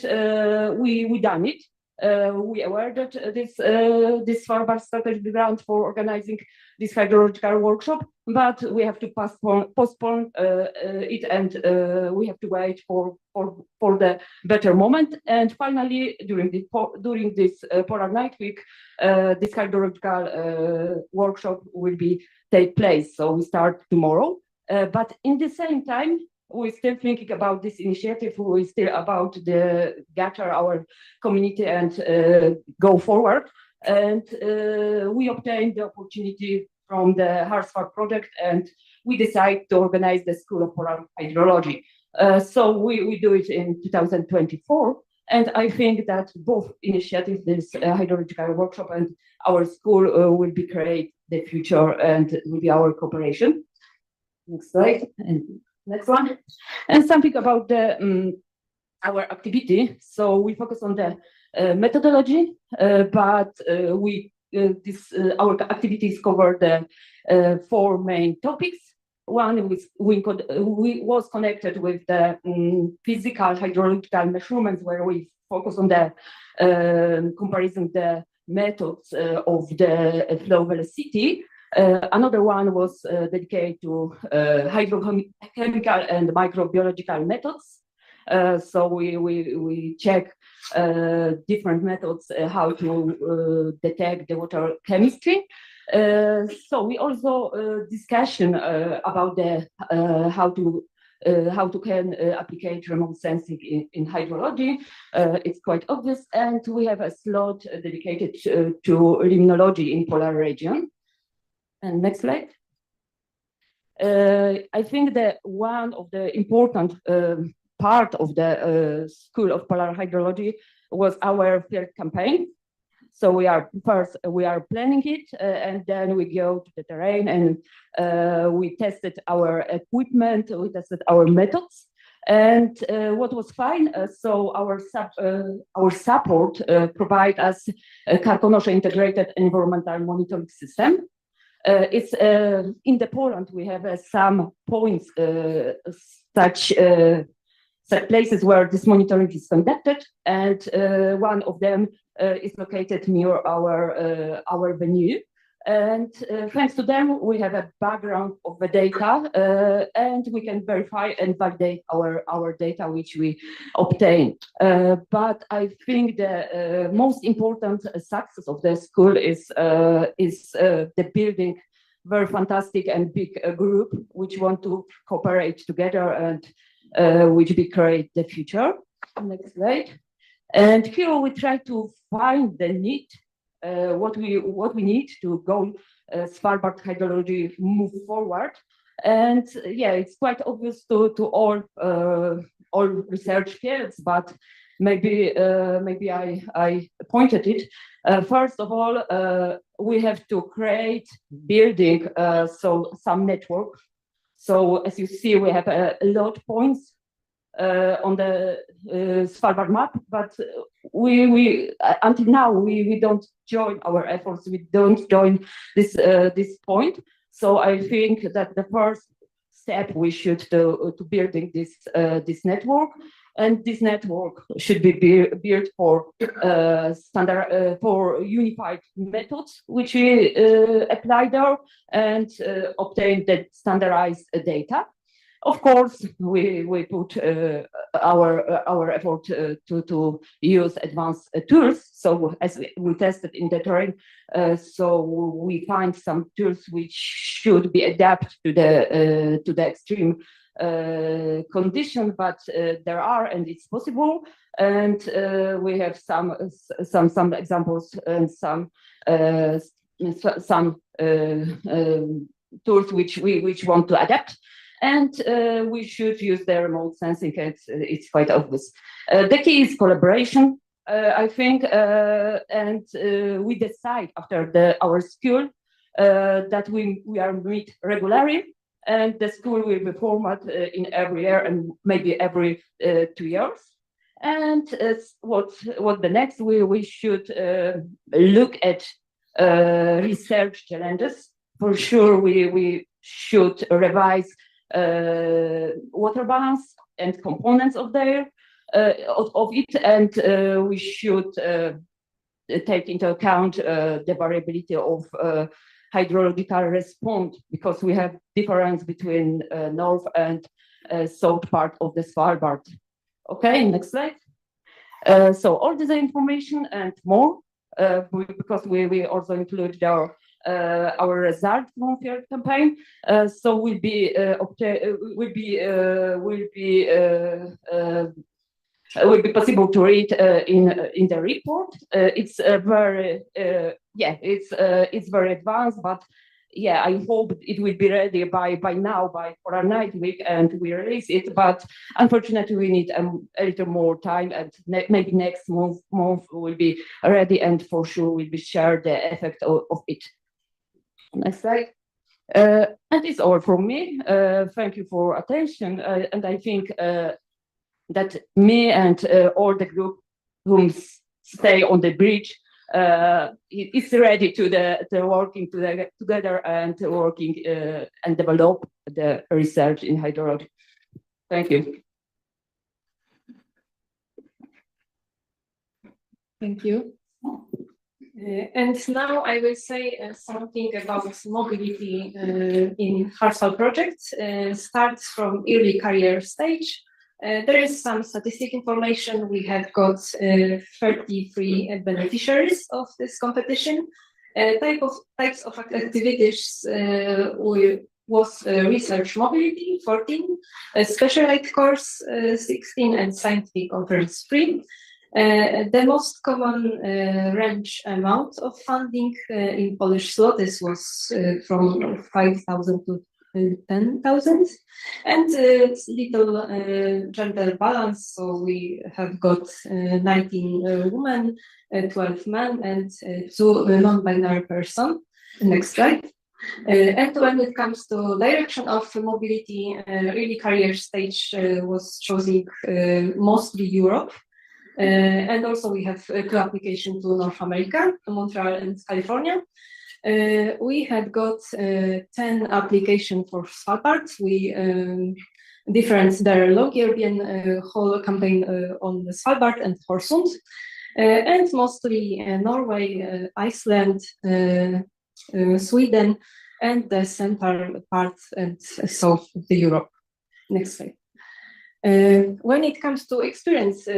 we done it. We awarded this Svalbard Strategic Grant for organizing this hydrological workshop, but we have to postpone it, and we have to wait for the better moment. And finally, during this Polar Night Week, this hydrological workshop will take place. So we start tomorrow, but in the same time, we're still thinking about this initiative. We're still about the gather our community and go forward. And we obtained the opportunity from the HarSval project, and we decide to organize the School of Polar Hydrology. So we do it in 2024. And I think that both initiatives, this hydrological workshop and our school, will be create the future and will be our cooperation. Next slide. And next one. And something about the our activity. So we focus on the methodology, but our activities cover the 4 main topics. One was connected with the physical hydrological measurements, where we focus on the comparison the methods of the flow velocity. Another one was dedicated to hydrochemical and microbiological methods. So we check different methods how to detect the water chemistry. So we also discussion about the how to apply remote sensing in hydrology. It's quite obvious, and we have a slot dedicated to limnology in polar region. And next slide. I think that one of the important part of the School of Polar Hydrology was our field campaign. So we are planning it, and then we go to the terrain, and we tested our equipment, we tested our methods, and what was fine. So our support provide us a Karkonosze integrated environmental monitoring system. It's in the Poland we have some points such places where this monitoring is conducted, and one of them is located near our venue. And thanks to them, we have a background of the data, and we can verify and validate our data which we obtain. But I think the most important success of the school is the building very fantastic and big group which want to cooperate together and which will create the future. Next slide. And here we try to find the need, what we need to go Svalbard hydrology move forward. And yeah, it's quite obvious to all research fields, but maybe I pointed it. First of all, we have to create building some network. So as you see, we have a lot of points on the Svalbard map, but we until now we don't join our efforts. We don't join this point. So I think that the first step we should do to building this network. And this network should be built for standard for unified methods, which we apply there and obtain the standardized data. Of course, we put our effort to use advanced tools. So as we tested in the terrain, so we find some tools which should be adapted to the extreme condition, but there are, and it's possible. And we have some examples and some tools which we want to adapt. And we should use the remote sensing. It's quite obvious. The key is collaboration, I think, and we decide after our school that we are meet regularly, and the school will be formed in every year and maybe every 2 years. And what the next we should look at research challenges. For sure, we should revise water balance and components of it, and we should take into account the variability of hydrological response, because we have difference between north and south part of the Svalbard. Okay, next slide. So all this information and more, because we also include our result from field campaign, so will be possible to read in the report. It's it's very advanced, but yeah, I hope it will be ready by for our night week, and we release it. But unfortunately, we need a little more time, and maybe next month will be ready, and for sure will be share the effect of it. Next slide. And it's all from me. Thank you for attention, and I think that me and all the group who stay on the bridge is ready to the working together and working and develop the research in hydrology. Thank you. Thank you. And now I will say something about mobility in HarSval project. Starts from early career stage. There is some statistic information. We have got 33 beneficiaries of this competition. Types of activities was research mobility, 14, specialized course, 16, and scientific conference 3. The most common range amount of funding in Polish zlotys was from 5,000 to 10,000, and little gender balance. So we have got 19 women, 12 men, and 2 non-binary person. Next slide. And when it comes to direction of mobility, early career stage was choosing mostly Europe. And also we have 2 applications to North America, to Montreal and California. We had got 10 applications for Svalbard. We different their long European whole campaign on Svalbard and Horsund, and mostly Norway, Iceland, Sweden, and the central part and south of the Europe. Next slide. When it comes to experienced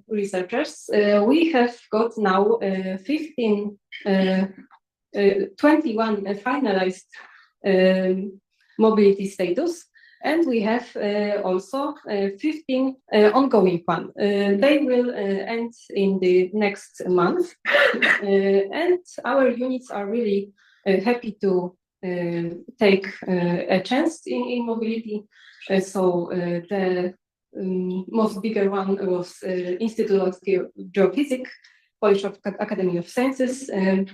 researchers, we have got now 21 finalized mobility status, and we have also 15 ongoing one. They will end in the next month, and our units are really happy to take a chance in mobility. So the most bigger one was Institute of Geophysics, Polish Academy of Sciences, 9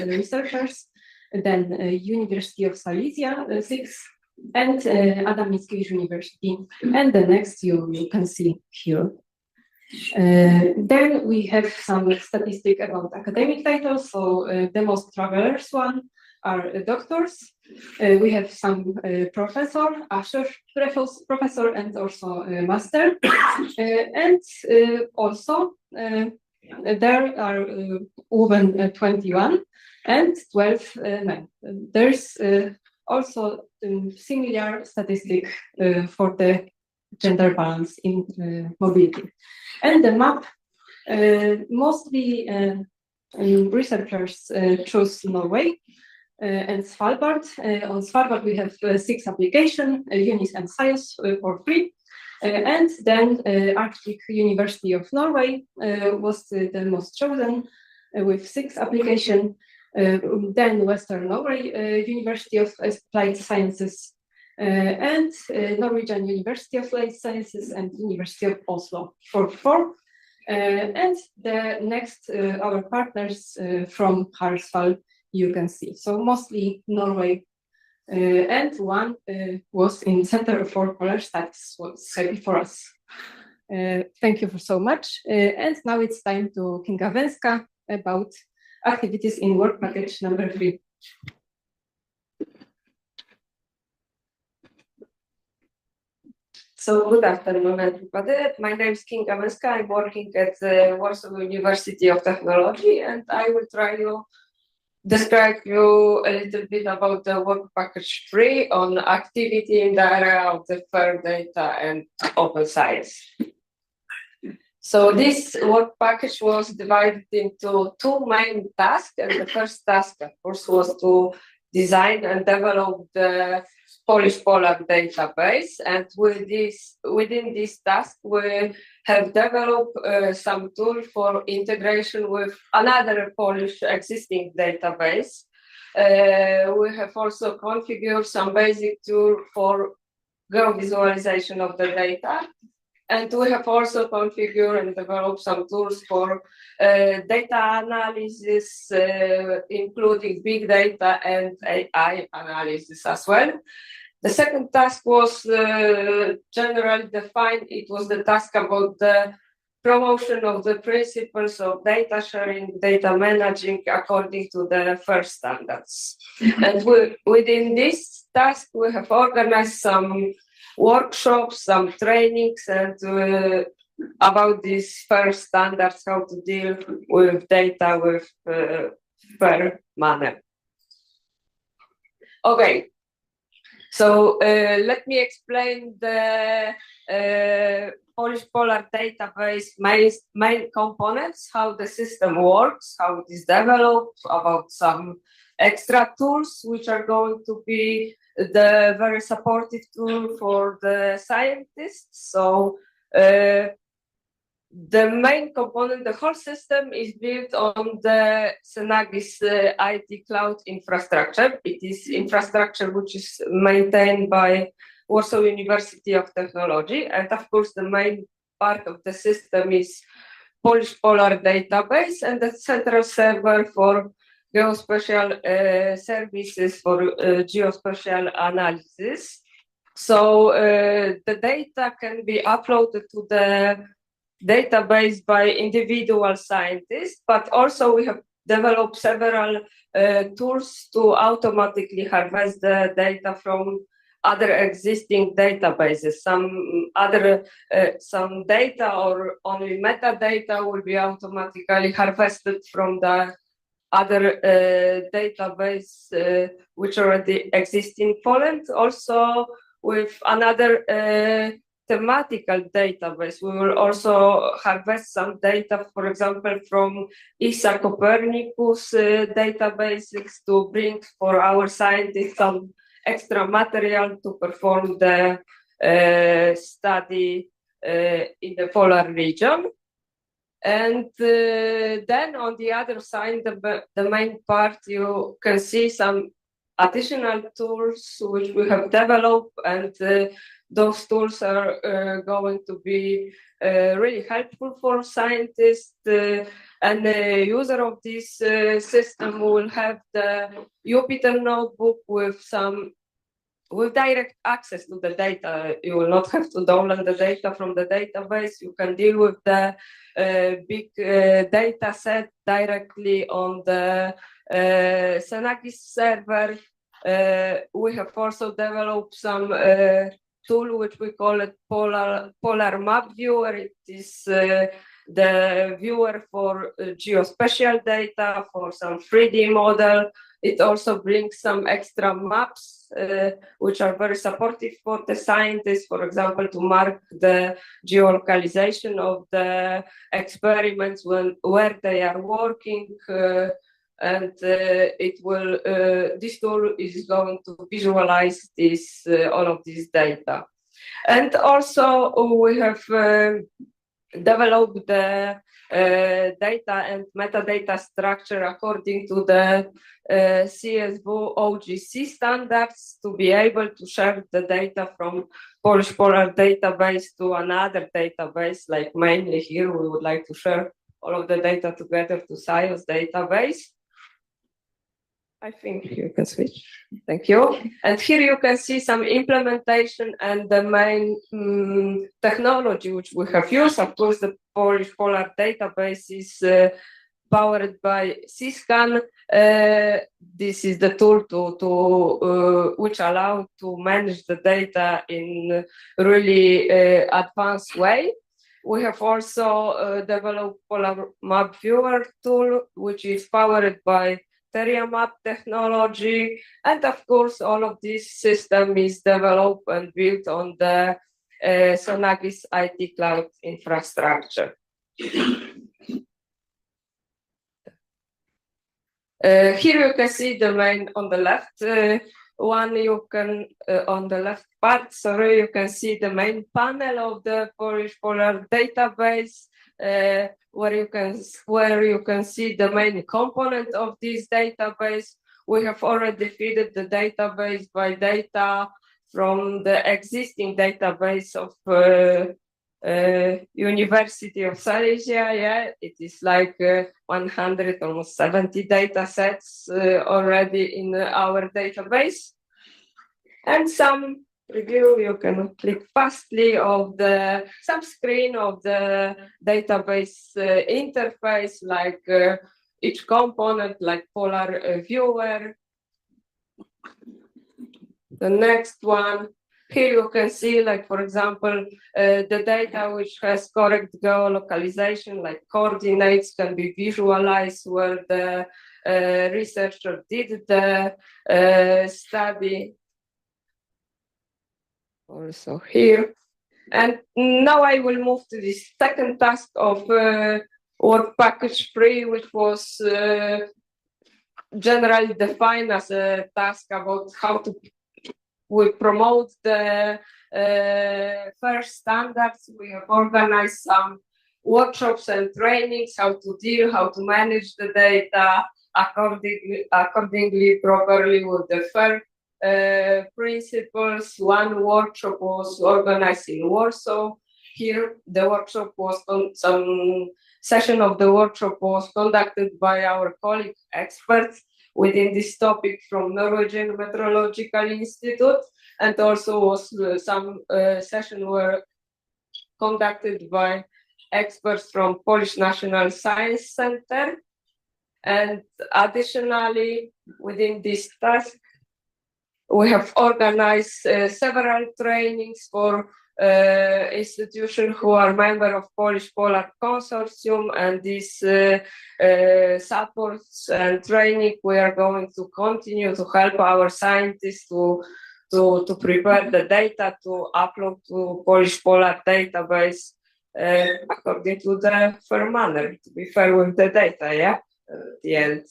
researchers, then University of Silesia, 6, and Adam Mickiewicz University, and the next you can see here. Then we have some statistic about academic titles. So the most travelers one are doctors, We have some professor, professor, and also master, and also there are women 21 and 12 men. There's also similar statistic for the gender balance in mobility. And the map, mostly researchers choose Norway and Svalbard. On Svalbard, we have 6 applications, UNIS and SciENS for free. And then Arctic University of Norway was the most chosen with 6 applications. Then Western Norway University of Applied Sciences and Norwegian University of Applied Sciences and University of Oslo for 4. And the next, our partners from HarSval, you can see. So mostly Norway, and one was in Center for Polar Studies, was happy for us. Thank you for so much. And now it's time to Kinga Węzka about activities in work package number 3. So good afternoon, everybody. My name is Kinga Węzka. I'm working at the Warsaw University of Technology, and I will try to describe you a little bit about the work package 3 on activity in the area of the fair data and open science. So this work package was divided into 2 main tasks, and the first task, of course, was to design and develop the Polish Polar database. And within this task, we have developed some tool for integration with another Polish existing database. We have also configured some basic tool for geovisualization of the data. And we have also configured and developed some tools for data analysis, including big data and AI analysis as well. The second task was generally defined. It was the task about the promotion of the principles of data sharing, data managing according to the FAIR standards. And within this task, we have organized some workshops, some trainings, and about these FAIR standards, how to deal with data with fair manner. Okay, so let me explain the Polish Polar database main components, how the system works, how it is developed, about some extra tools which are going to be the very supportive tool for the scientists. So the main component, the whole system is built on the Senagis IT cloud infrastructure. It is infrastructure which is maintained by Warsaw University of Technology. And of course, the main part of the system is Polish Polar database and the central server for geospatial services for geospatial analysis. So the data can be uploaded to the database by individual scientists, but also we have developed several tools to automatically harvest the data from other existing databases. Some data or only metadata will be automatically harvested from the other database which already exist in Poland. Also with another thematical database, we will also harvest some data, for example, from ESA Copernicus databases to bring for our scientists some extra material to perform the study in the polar region. And then on the other side, the main part, you can see some additional tools which we have developed, and those tools are going to be really helpful for scientists. And the user of this system will have the Jupyter notebook with direct access to the data. You will not have to download the data from the database. You can deal with the big data set directly on the Senagis server. We have also developed some tool which we call it Polar Map Viewer. It is the viewer for geospatial data, for some 3D model. It also brings some extra maps, which are very supportive for the scientists, for example, to mark the geolocalization of the experiments where they are working. And it will, this tool is going to visualize this, all of this data. And also we have developed the data and metadata structure according to the CSW OGC standards to be able to share the data from Polish Polar database to another database. Like mainly here, we would like to share all of the data together to SciOS database. I think you can switch. Thank you. And here you can see some implementation and the main technology which we have used. Of course, the Polish Polar database is powered by Syscan. This is the tool which allows to manage the data in really advanced way. We have also developed Polar Map Viewer tool, which is powered by Map technology, and of course all of this system is developed and built on the Sonagis IT cloud infrastructure. Here you can see the main on the left one. You can on the left part, sorry, you can see the main panel of the Polish Polar database. Where you can see the main component of this database. We have already fed the database by data from the existing database of University of Silesia. Yeah, it is like 100, almost 70 data sets already in our database. And some review, you can click fastly of the subscreen of the database interface, like each component, like Polar Viewer. The next one, here you can see, like, for example, the data which has correct geolocalization, like coordinates, can be visualized where the researcher did the study. Also here. And now I will move to the second task of work package 3, which was generally defined as a task about how to promote the first standards. We have organized some workshops and trainings, how to manage the data accordingly properly with the FAIR principles. One workshop was organized in Warsaw. Here, the workshop was some session of the workshop was conducted by our colleague experts within this topic from Norwegian Meteorological Institute, and also was some session were conducted by experts from Polish National Science Center. And additionally, within this task, we have organized several trainings for institutions who are member of Polish Polar Consortium, and this supports and training we are going to continue to help our scientists to prepare the data to upload to Polish Polar database according to the fair manner, to be fair with the data, yeah, at the end.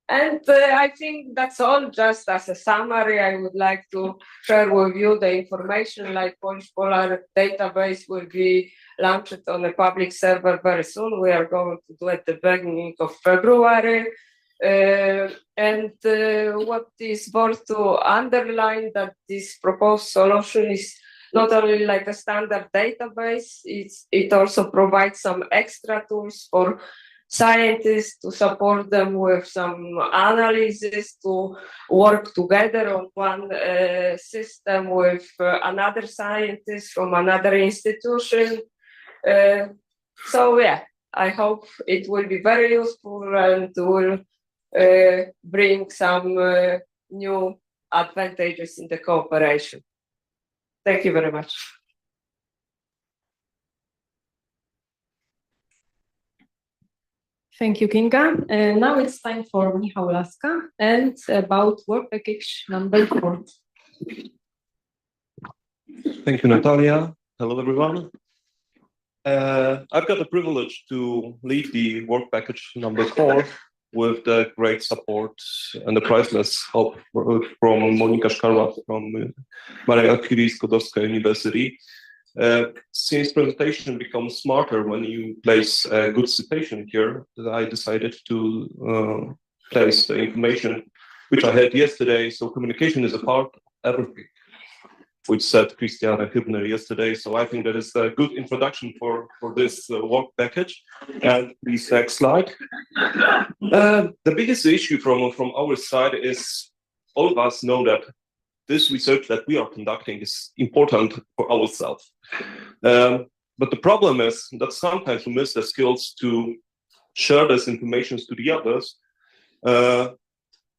And I think that's all. Just as a summary, I would like to share with you the information, like Polish Polar database will be launched on a public server very soon. We are going to do at the beginning of February. And what is worth to underline that this proposed solution is not only like a standard database, it also provides some extra tools for scientists to support them with some analysis, to work together on one system with another scientist from another institution. So yeah, I hope it will be very useful and will bring some new advantages in the cooperation. Thank you very much. Thank you, Kinga. Now it's time for Michał Laska and about work package number 4. Thank you, Natalia. Hello, everyone. I've got the privilege to lead the work package number 4 with the great support and the priceless help from Monika Szkarłat from Maria Curie Skłodowska University. Since presentation becomes smarter when you place a good citation here, I decided to place the information which I had yesterday. So communication is a part of everything, which said Christiane Hübner yesterday. So I think that is a good introduction for this work package. And please, next slide. The biggest issue from our side is all of us know that this research that we are conducting is important for ourselves. But the problem is that sometimes we miss the skills to share this information to the others.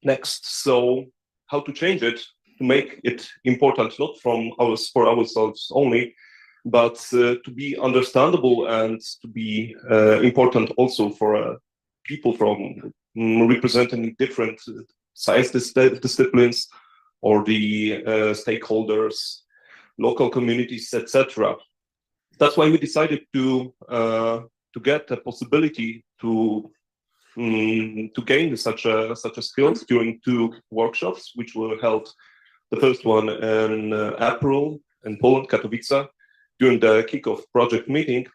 Next, so how to change it to make it important, not for ourselves only, but to be understandable and to be important also for people from representing different science disciplines or the stakeholders, local communities, etc. That's why we decided to get the possibility to gain such a skills during 2 workshops, which were held. The first one in April in Poland, Katowice, during the kickoff project meeting,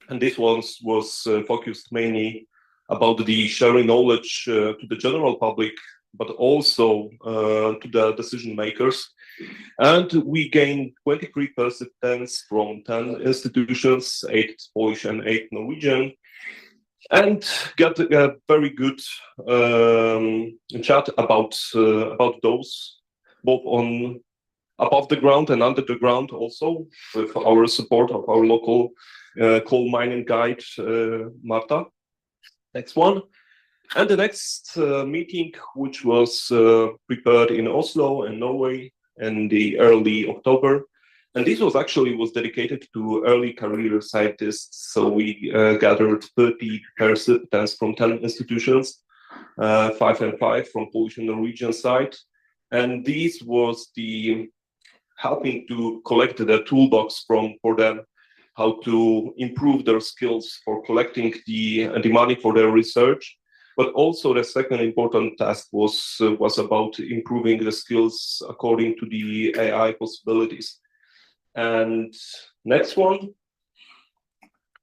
and this one was focused mainly about the sharing knowledge to the general public, but also to the decision makers. And we gained 23 participants from 10 institutions, 8 Polish and 8 Norwegian, and got a very good chat about those, both on above the ground and under the ground, also with our support of our local coal mining guide, Marta. Next one. And the next meeting, which was prepared in Oslo in Norway in the early October. And this was dedicated to early career scientists. So we gathered 30 participants from 10 institutions, 5 and 5 from Polish and Norwegian side. And this was the helping to collect the toolbox for them, how to improve their skills for collecting the money for their research. But also the second important task was about improving the skills according to the AI possibilities. And next one.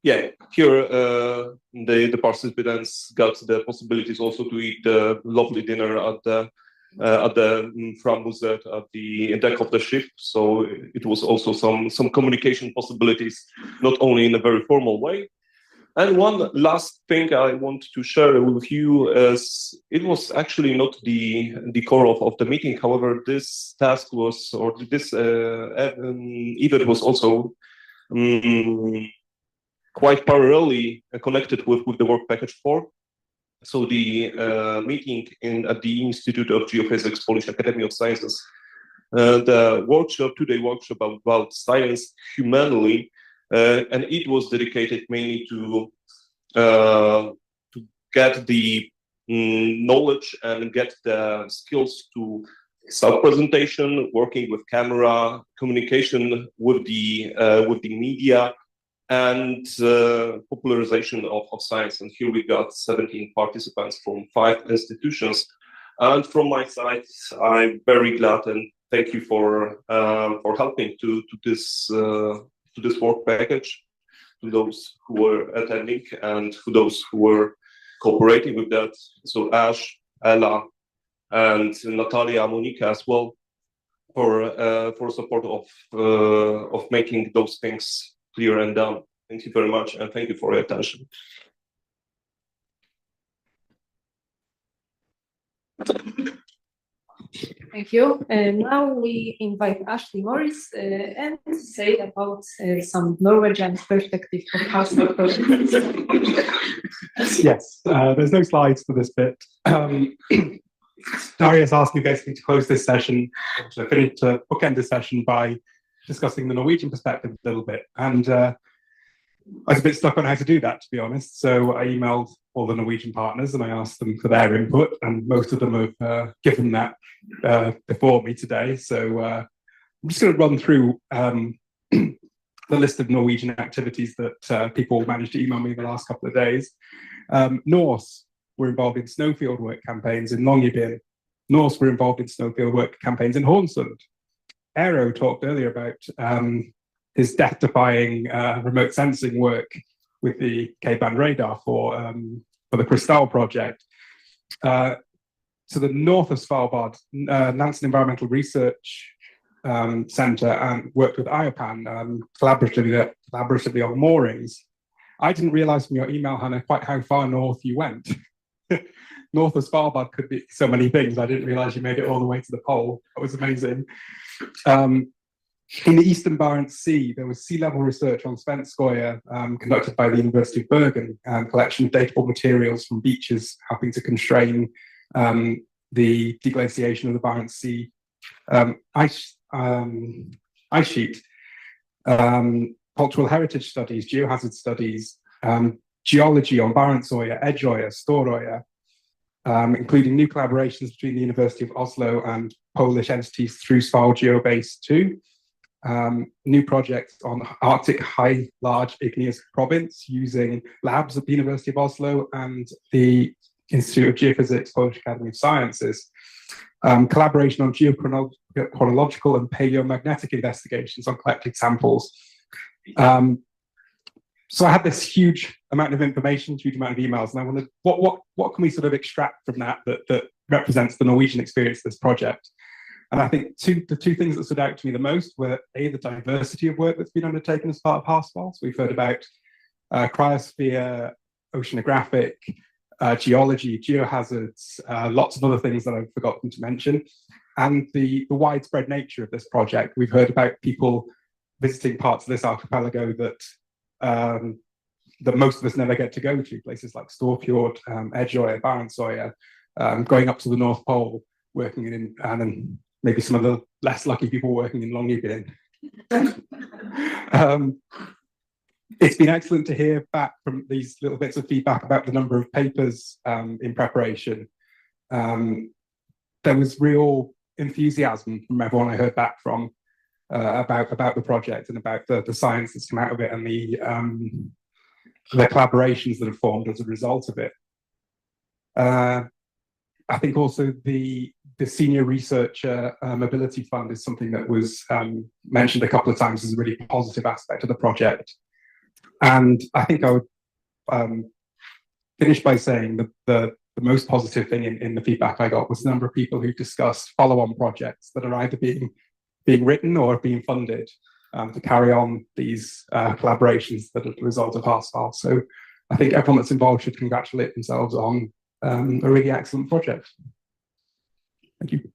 Yeah, here the participants got the possibilities also to eat the lovely dinner at the Framhuset at the deck of the ship. So it was also some communication possibilities, not only in a very formal way. And one last thing I want to share with you is it was actually not the core of the meeting. However, this task was, or this event was also quite parallelly connected with the work package 4. So the meeting at the Institute of Geophysics, Polish Academy of Sciences, the workshop, 2-day workshop about science humanly, and it was dedicated mainly to get the knowledge and get the skills to self-presentation, working with camera, communication with the media, and popularization of science. And here we got 17 participants from 5 institutions. And from my side, I'm very glad and thank you for helping to this work package, to those who were attending and to those who were cooperating with that. So Ash, Ela, and Natalia, Monika as well for support of making those things clear and done. Thank you very much, and thank you for your attention. Thank you. And now we invite Ashley Morris and say about some Norwegian perspective of HarSval projects. Yes, there's no slides for this bit. Darius asked me basically to close this session, to bookend this session by discussing the Norwegian perspective a little bit. And I was a bit stuck on how to do that, to be honest. So I emailed all the Norwegian partners and I asked them for their input, and most of them have given that before me today. So I'm just going to run through the list of Norwegian activities that people managed to email me the last couple of days. Norse were involved in snowfield work campaigns in Longyearbyen. Norse were involved in snowfield work campaigns in Hornsund. Eero talked earlier about his death-defying remote sensing work with the K-band radar for the Kristall project. To the north of Svalbard, Nansen Environmental Research Centre and worked with IOPAN collaboratively on moorings. I didn't realise from your email, Hanne, quite how far north you went. North of Svalbard could be so many things. I didn't realise you made it all the way to the pole. That was amazing. In the Eastern Barents Sea, there was sea level research on Svenskoje conducted by the University of Bergen, collection of datable materials from beaches helping to constrain the deglaciation of the Barents Sea ice sheet. Cultural heritage studies, geohazard studies, geology on Barentsoja, Edgeoja, Storoja, including new collaborations between the University of Oslo and Polish entities through Sval Geobase 2. New projects on Arctic high large igneous province using labs at the University of Oslo and the Institute of Geophysics, Polish Academy of Sciences. Collaboration on geochronological and paleomagnetic investigations on collected samples. So I had this huge amount of information, huge amount of emails, and I wondered what can we sort of extract from that represents the Norwegian experience of this project. And I think the two things that stood out to me the most were the diversity of work that's been undertaken as part of HarSval. So we've heard about cryosphere, oceanographic, geology, geohazards, lots of other things that I've forgotten to mention, and the widespread nature of this project. We've heard about people visiting parts of this archipelago that most of us never get to go to, places like Storfjord, Edgeoja, Barentsoja, going up to the North Pole, working in, and then maybe some of the less lucky people working in Longyearbyen. It's been excellent to hear back from these little bits of feedback about the number of papers in preparation. There was real enthusiasm from everyone I heard back from about the project and about the science that's come out of it and the collaborations that have formed as a result of it. I think also the Senior Researcher Mobility Fund is something that was mentioned a couple of times as a really positive aspect of the project. And I think I would finish by saying that the most positive thing in the feedback I got was the number of people who discussed follow-on projects that are either being written or being funded to carry on these collaborations that are the result of HarSval. So I think everyone that's involved should congratulate themselves on a really excellent project. Thank you.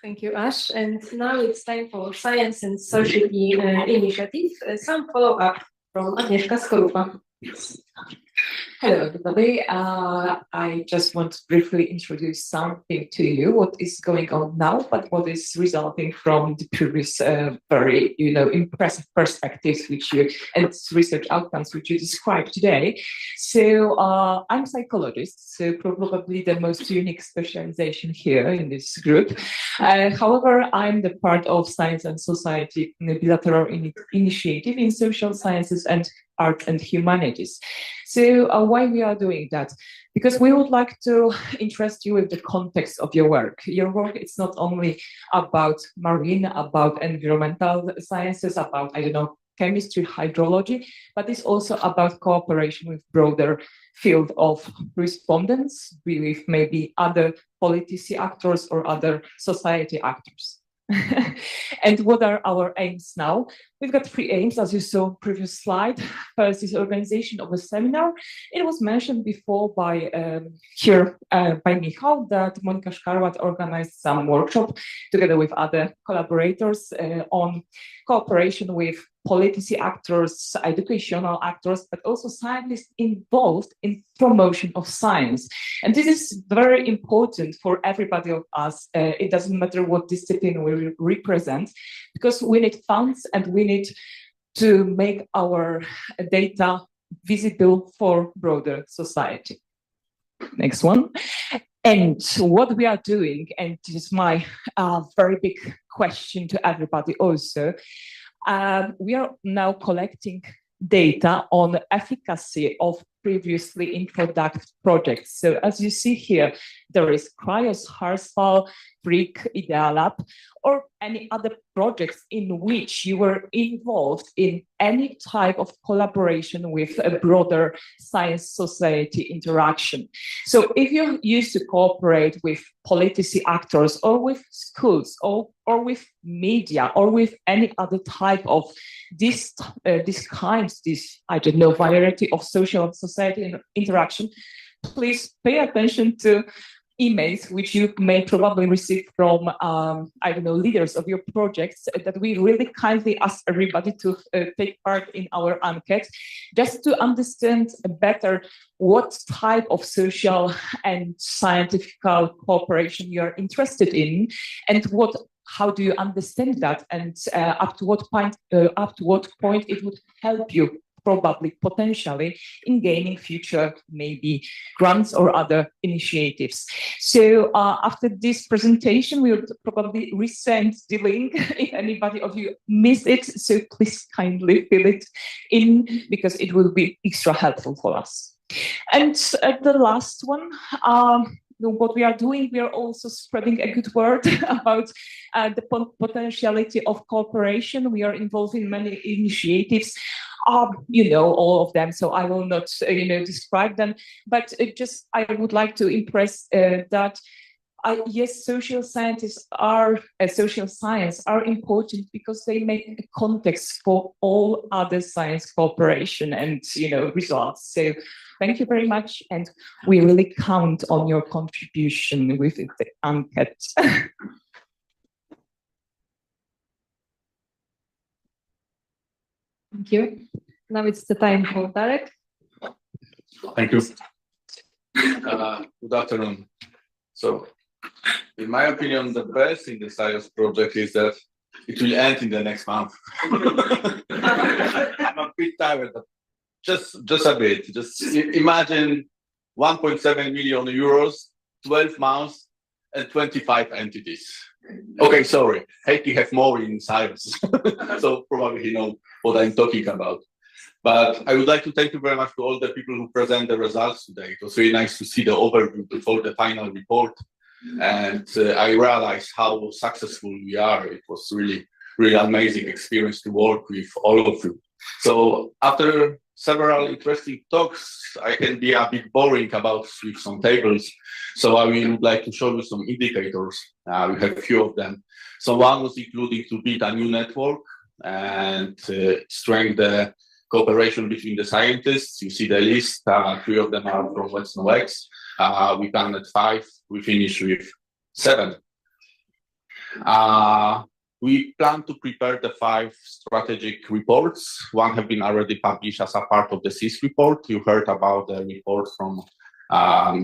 Thank you, Ash. And now it's time for Science and Society Initiative. Some follow-up from Agnieszka Skorupa. Hello, everybody. I just want to briefly introduce something to you, what is going on now, but what is resulting from the previous very, impressive perspectives and research outcomes which you described today. So I'm a psychologist, so probably the most unique specialization here in this group. However, I'm the part of Science and Society bilateral initiative in social sciences and art and humanities. So why we are doing that? Because we would like to interest you with the context of your work. Your work is not only about marine, about environmental sciences, about, chemistry, hydrology, but it's also about cooperation with broader field of respondents, with maybe other policy actors or other society actors. And what are our aims now? We've got 3 aims, as you saw previous slide. First is organization of a seminar. It was mentioned before by by Michał that Monika Szkarłat organized some workshop together with other collaborators on cooperation with policy actors, educational actors, but also scientists involved in promotion of science. And this is very important for everybody of us. It doesn't matter what discipline we represent, because we need funds and we need to make our data visible for broader society. Next one. And what we are doing, and this is my very big question to everybody also, we are now collecting data on the efficacy of previously introduced projects. So as you see here, there is CRIOS, HarSval, BRIC, IdeaLab, or any other projects in which you were involved in any type of collaboration with a broader science society interaction. So if you used to cooperate with policy actors or with schools or with media or with any other type of this I don't know, variety of social society interaction, please pay attention to emails which you may probably receive from I don't know, leaders of your projects, that we really kindly ask everybody to take part in our enquete, just to understand better what type of social and scientific cooperation you are interested in, and how do you understand that, and up to what point it would help you probably potentially in gaining future maybe grants or other initiatives. So after this presentation, we will probably resend the link if anybody of you missed it. So please kindly fill it in, because it will be extra helpful for us. And the last one, what we are doing, we are also spreading a good word about the potentiality of cooperation. We are involved in many initiatives. You know all of them, so I will not describe them, but I would like to impress that yes, social science are important because they make a context for all other science cooperation and results. So thank you very much, and we really count on your contribution with the enquete. Thank you. Now it's the time for Darek. Thank you. Good afternoon. So, in my opinion, the best in the science project is that it will end in the next month. I'm a bit tired, but just a bit. Just imagine 1.7 million euros, 12 months, and 25 entities. Okay, sorry. Heikki have more in science, so probably he knows what I'm talking about. But I would like to thank you very much to all the people who present the results today. It was really nice to see the overview before the final report. And I realized how successful we are. It was really, really amazing experience to work with all of you. So after several interesting talks, I can be a bit boring with some tables. So I would like to show you some indicators. We have a few of them. So one was including to build a new network and strengthen the cooperation between the scientists. You see the list. 3 of them are from What's No X. We planned 5. We finished with 7. We plan to prepare the 5 strategic reports. One have been already published as a part of the CIS report. You heard about the report from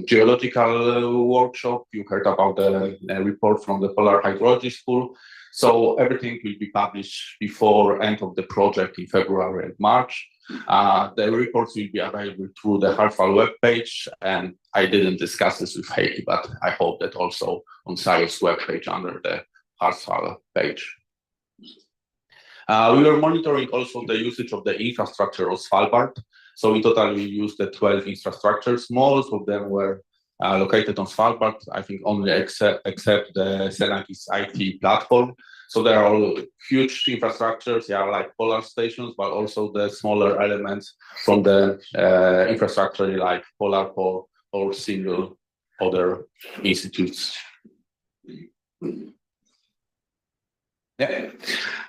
geological workshop. You heard about the report from the Polar Hydrology School. So everything will be published before end of the project in February and March. The reports will be available through the HarSval webpage, and I didn't discuss this with Heikki, but I hope that also on SciEx webpage under the HarSval page. We were monitoring also the usage of the infrastructure of Svalbard. So in total, we used the 12 infrastructures. Most of them were located on Svalbard, I think only except the Senagis IT platform. So there are all huge infrastructures, like polar stations, but also the smaller elements from the infrastructure like Polar Pole or single other institutes. Yeah.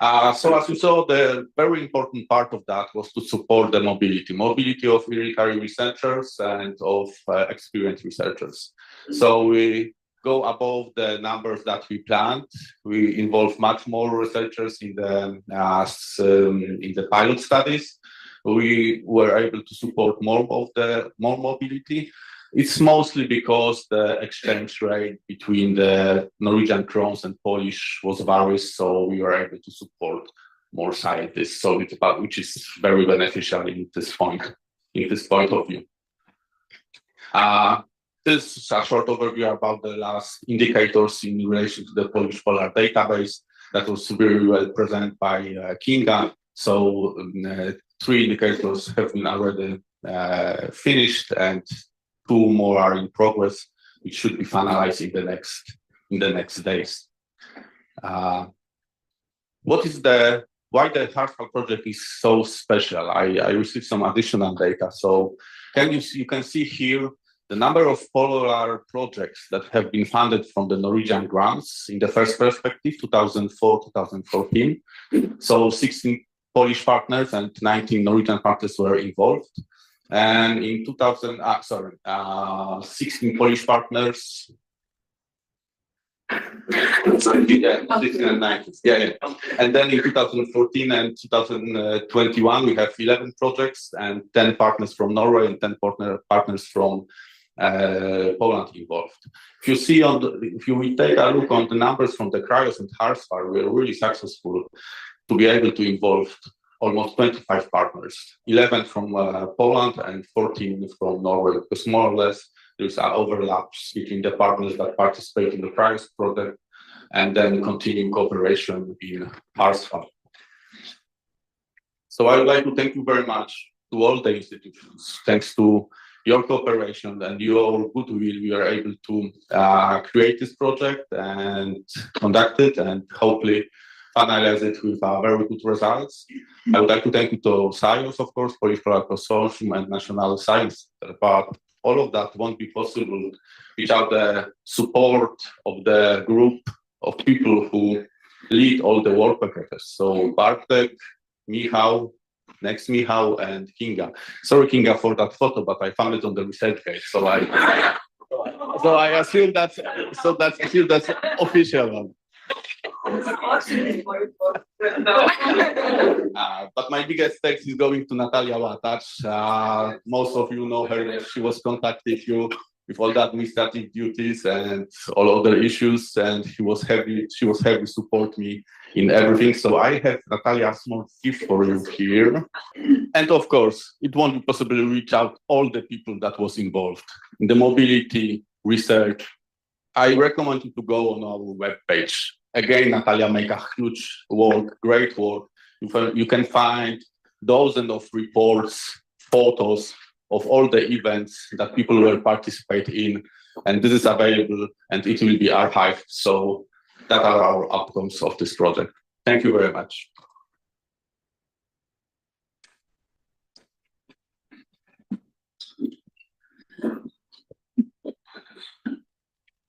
So as you saw, the very important part of that was to support the mobility of military researchers and of experienced researchers. So we go above the numbers that we planned. We involve much more researchers in the pilot studies. We were able to support more mobility. It's mostly because the exchange rate between the Norwegian crowns and Polish was various, so we were able to support more scientists. So it's about, which is very beneficial in this point of view. This is a short overview about the last indicators in relation to the Polish Polar database that was very well presented by Kinga. So 3 indicators have been already finished, and 2 more are in progress, which should be finalized in the next days. Why the HarSval project is so special? I received some additional data. So you can see here the number of polar projects that have been funded from the Norwegian grants in the first perspective, 2004-2014. So 16 Polish partners and 19 Norwegian partners were involved. And in 16 Polish partners. And then in 2014 and 2021, we have 11 projects and 10 partners from Norway and 10 partners from Poland involved. If you take a look on the numbers from the Cryos and HarSval, we are really successful to be able to involve almost 25 partners, 11 from Poland and 14 from Norway, because more or less there's overlaps between the partners that participate in the Cryos project and then continuing cooperation in HarSval. So I would like to thank you very much to all the institutions. Thanks to your cooperation and your goodwill, we are able to create this project and conduct it and hopefully finalize it with very good results. I would like to thank you to SciOS, of course, Polish Polar Consortium and National Science Center, but all of that won't be possible without the support of the group of people who lead all the work packages. So Bartek, Michał, and Kinga. Sorry, Kinga, for that photo, but I found it on the research page, so I assume that's official one. But my biggest thanks is going to Natalia Łatacz. Most of you know her. She was contacting you with all the administrative duties and all other issues, and she was happy to support me in everything. So I have, Natalia, a small gift for you here. And of course, it won't be possible to reach out all the people that was involved in the mobility research. I recommend you to go on our webpage. Again, Natalia make a huge work, great work. You can find dozens of reports, photos of all the events that people will participate in, and this is available and it will be archived. So that are our outcomes of this project. Thank you very much.